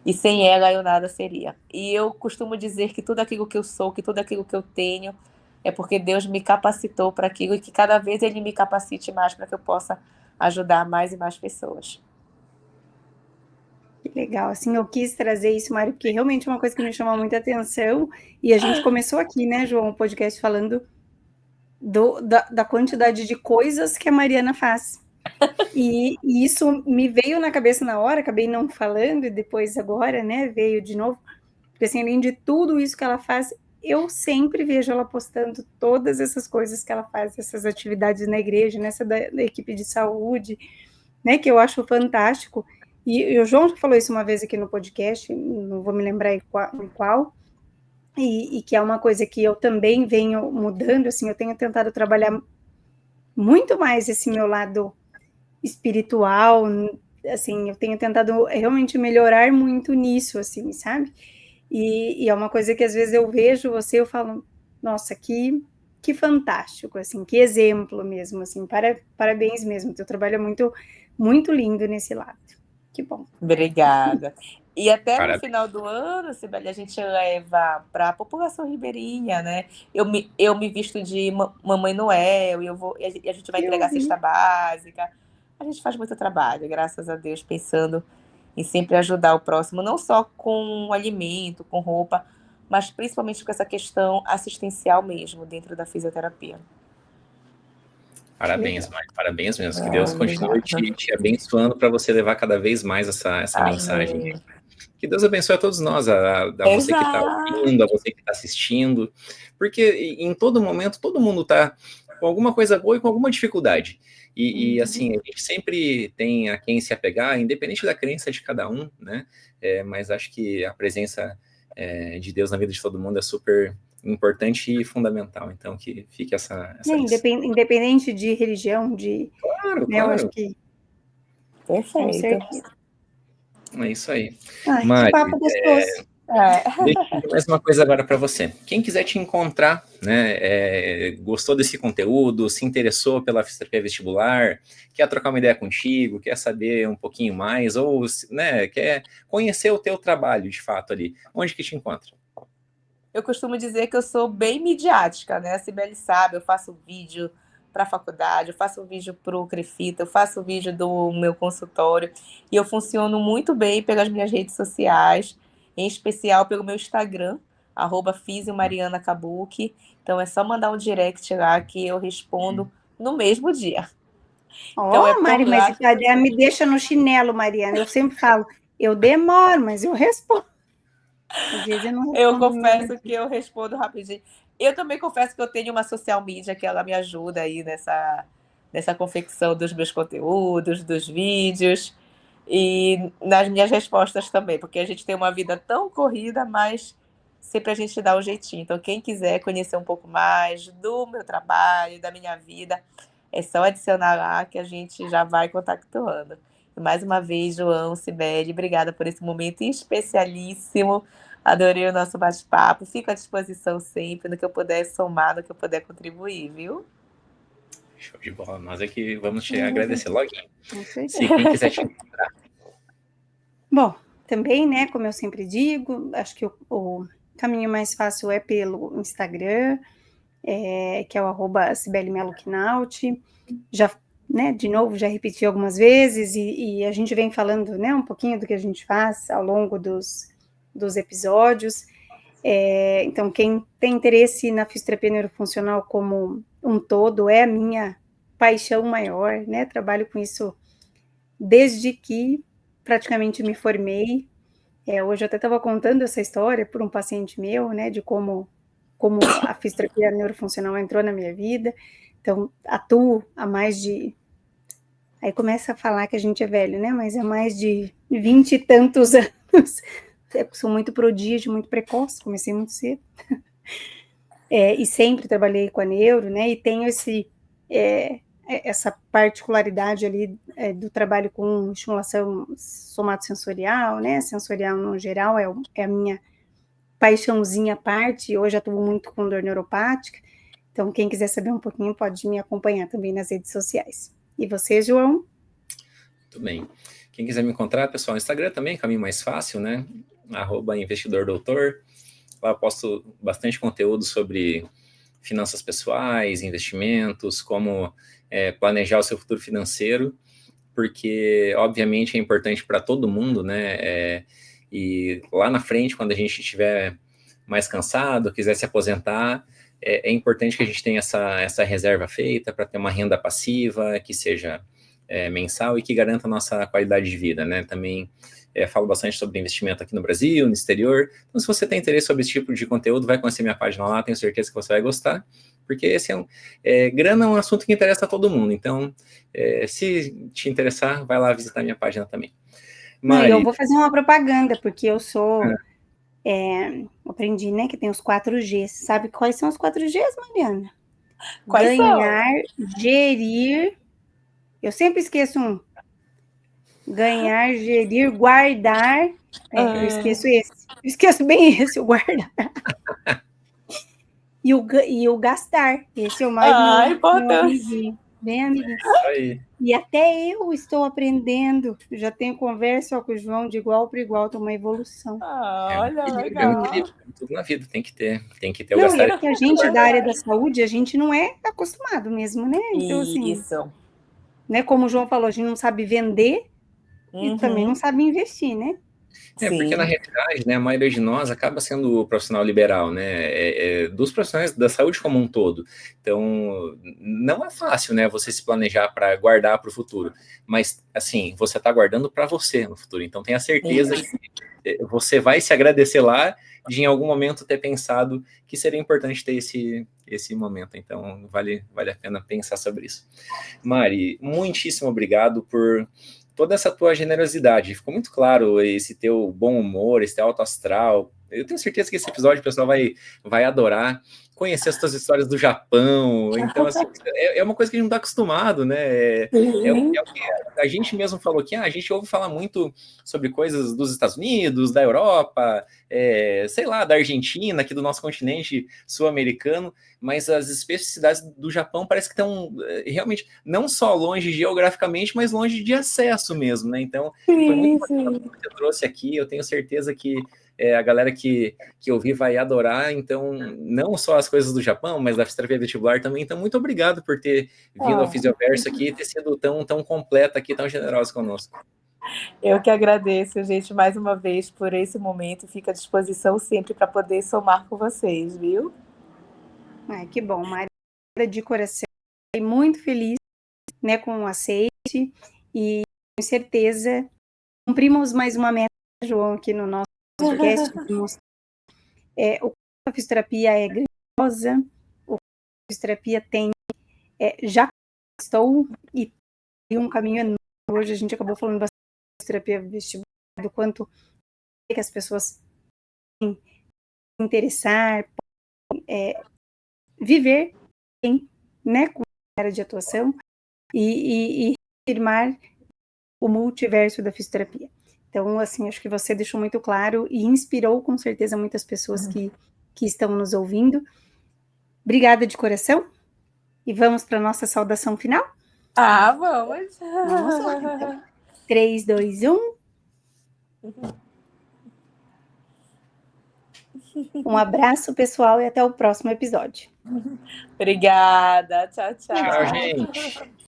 e sem ela eu nada seria. E eu costumo dizer que tudo aquilo que eu sou, que tudo aquilo que eu tenho, é porque Deus me capacitou para aquilo e que cada vez Ele me capacite mais para que eu possa ajudar mais e mais pessoas. Que legal, assim, eu quis trazer isso, Mário, porque realmente é uma coisa que me chama muita atenção, e a gente começou aqui, né, João, o podcast falando da quantidade de coisas que a Mariana faz, e isso me veio na cabeça na hora, acabei não falando, e depois agora, né, veio de novo, porque assim, além de tudo isso que ela faz, eu sempre vejo ela postando todas essas coisas que ela faz, essas atividades na igreja, nessa da equipe de saúde, né, que eu acho fantástico. E o João já falou isso uma vez aqui no podcast, não vou me lembrar em qual, e que é uma coisa que eu também venho mudando, assim, eu tenho tentado trabalhar muito mais esse meu lado espiritual, assim, eu tenho tentado realmente melhorar muito nisso, assim, sabe? E é uma coisa que às vezes eu vejo você, eu falo, nossa, que fantástico, assim, que exemplo mesmo, assim, parabéns mesmo, teu trabalho é muito lindo nesse lado. Que bom. Obrigada. E até no Parabéns. final do ano, Sibeli, a gente leva para a população ribeirinha, né? Eu me visto de Mamãe Noel e a gente vai entregar cesta básica. A gente faz muito trabalho, graças a Deus, pensando em sempre ajudar o próximo, não só com alimento, com roupa, mas principalmente com essa questão assistencial mesmo, dentro da fisioterapia. Parabéns, Mari, parabéns mesmo. Que Deus continue Obrigada. te abençoando para você levar cada vez mais essa mensagem. Amém. Que Deus abençoe a todos nós, a você que está Exato. ouvindo, a você que está assistindo, porque em todo momento todo mundo está com alguma coisa boa e com alguma dificuldade. E assim, a gente sempre tem a quem se apegar, independente da crença de cada um, né? Mas acho que a presença de Deus na vida de todo mundo é super importante e fundamental. Então, que fique essa lição. Independente de religião, Claro, né, eu acho claro. que com Perfeito. certeza. É isso aí. Ai, que Mari, papo gostoso. deixa eu dizer mais uma coisa agora para você. Quem quiser te encontrar, né, gostou desse conteúdo, se interessou pela fisioterapia vestibular, quer trocar uma ideia contigo, quer saber um pouquinho mais, ou né, quer conhecer o teu trabalho de fato ali, onde que te encontra? Eu costumo dizer que eu sou bem midiática, né? A Sibeli sabe, eu faço vídeo para a faculdade, eu faço vídeo para o Crefita, eu faço vídeo do meu consultório e eu funciono muito bem pelas minhas redes sociais. em especial pelo meu Instagram, @fisiomarianakabuki. Então é só mandar um direct lá que eu respondo no mesmo dia. Então é Ó, por Mari, mas lá. me deixa no chinelo, Mariana. Eu sempre falo, eu demoro, mas eu respondo. Às vezes eu não Eu respondo no mesmo confesso que dia. eu respondo rapidinho. Eu também confesso que eu tenho uma social media que ela me ajuda aí nessa confecção dos meus conteúdos, dos vídeos e nas minhas respostas também, porque a gente tem uma vida tão corrida, mas sempre a gente dá um jeitinho. Então, quem quiser conhecer um pouco mais do meu trabalho, da minha vida, é só adicionar lá que a gente já vai contactando. E mais uma vez, João, Cibele, obrigada por esse momento especialíssimo. Adorei o nosso bate-papo. Fico à disposição sempre no que eu puder somar, no que eu puder contribuir, viu? Show de bola. Nós é que vamos te agradecer logo. Com certeza. Se quem quiser te encontrar. Bom, também, né, como eu sempre digo, acho que o caminho mais fácil é pelo Instagram, que é o @CibeleMeloKnaut. Já, né, de novo, já repeti algumas vezes e a gente vem falando, né, um pouquinho do que a gente faz ao longo dos episódios. Então, quem tem interesse na fisioterapia neurofuncional como um todo é a minha paixão maior, né? Trabalho com isso desde que praticamente me formei. Hoje eu até estava contando essa história por um paciente meu, né? De como a fisioterapia neurofuncional entrou na minha vida. Então, atuo há mais de... Aí começa a falar que a gente é velho, né? Mas há mais de 20 e tantos anos. Sou muito prodígio, muito precoce, comecei muito cedo. E sempre trabalhei com a neuro, né? E tenho essa particularidade ali do trabalho com estimulação somatosensorial, né? Sensorial no geral é a minha paixãozinha à parte. Hoje atuo muito com dor neuropática. Então, quem quiser saber um pouquinho pode me acompanhar também nas redes sociais. E você, João? Muito bem. Quem quiser me encontrar, pessoal, no Instagram também, caminho mais fácil, né? @investidordoutor. Lá eu posto bastante conteúdo sobre finanças pessoais, investimentos, como planejar o seu futuro financeiro, porque, obviamente, é importante para todo mundo, né? E lá na frente, quando a gente estiver mais cansado, quiser se aposentar, é importante que a gente tenha essa reserva feita para ter uma renda passiva que seja mensal e que garanta a nossa qualidade de vida, né? Também falo bastante sobre investimento aqui no Brasil, no exterior. Então, se você tem interesse sobre esse tipo de conteúdo, vai conhecer minha página lá, tenho certeza que você vai gostar, porque esse grana é um assunto que interessa a todo mundo. Então, se te interessar, vai lá visitar minha página também. Mari, eu vou fazer uma propaganda, porque eu sou... aprendi, né, que tem os 4Gs. Sabe quais são os 4Gs, Mariana? Quais Ganhar, são? gerir... Eu sempre esqueço um. Ganhar, gerir, guardar. Eu esqueço esse. Eu esqueço bem esse, o guardar. E o gastar. Esse é o mais meu amiguinho. Bem amiguinho. Aí. E até eu estou aprendendo. Já tenho conversa com o João de igual para igual, tem uma evolução. Olha, legal. É um equilíbrio, tudo na vida tem que ter o Não, gastar. e é que a gente da área da saúde, a gente não é acostumado mesmo, né? Então, assim, Isso. né, como o João falou, a gente não sabe vender e também não sabe investir, né? Porque na realidade, né, a maioria de nós acaba sendo o profissional liberal, né, dos profissionais da saúde como um todo. Então, não é fácil, né, você se planejar para guardar para o futuro, mas, assim, você está guardando para você no futuro. Então, tenha certeza que você vai se agradecer lá de em algum momento ter pensado que seria importante ter esse momento. Então, vale a pena pensar sobre isso. Mari, muitíssimo obrigado por toda essa tua generosidade. Ficou muito claro esse teu bom humor, esse teu alto astral. Eu tenho certeza que esse episódio o pessoal vai adorar conhecer as tuas histórias do Japão. Então, assim, é uma coisa que a gente não está acostumado, né? O que a gente mesmo falou que a gente ouve falar muito sobre coisas dos Estados Unidos, da Europa, sei lá, da Argentina, aqui do nosso continente sul-americano, mas as especificidades do Japão parece que estão realmente não só longe geograficamente, mas longe de acesso mesmo, né? Então, foi muito bacana que você trouxe aqui. Eu tenho certeza que a galera que ouvir vai adorar. Então, não só as coisas do Japão, mas da fisioterapia vestibular também. Então, muito obrigado por ter vindo ao Fisioverso aqui e ter sido tão completa aqui, tão generosa conosco. Eu que agradeço, gente, mais uma vez por esse momento. Fico à disposição sempre para poder somar com vocês, viu? Ai, que bom, Maria, de coração. Fiquei muito feliz, né, com o aceite e com certeza cumprimos mais uma meta, João, aqui no nosso podcast. O a fisioterapia é grandiosa, o a fisioterapia tem, já estou e tem um caminho enorme. Hoje a gente acabou falando bastante de fisioterapia vestibular, do quanto que as pessoas podem se interessar, viver bem, né, com a área de atuação e afirmar o multiverso da fisioterapia. Então, assim, acho que você deixou muito claro e inspirou com certeza muitas pessoas que estão nos ouvindo. Obrigada de coração e vamos para a nossa saudação final? Vamos! Vamos lá, então. 3, 2, 1. Um abraço, pessoal, e até o próximo episódio. Obrigada. Tchau, tchau. Tchau, gente.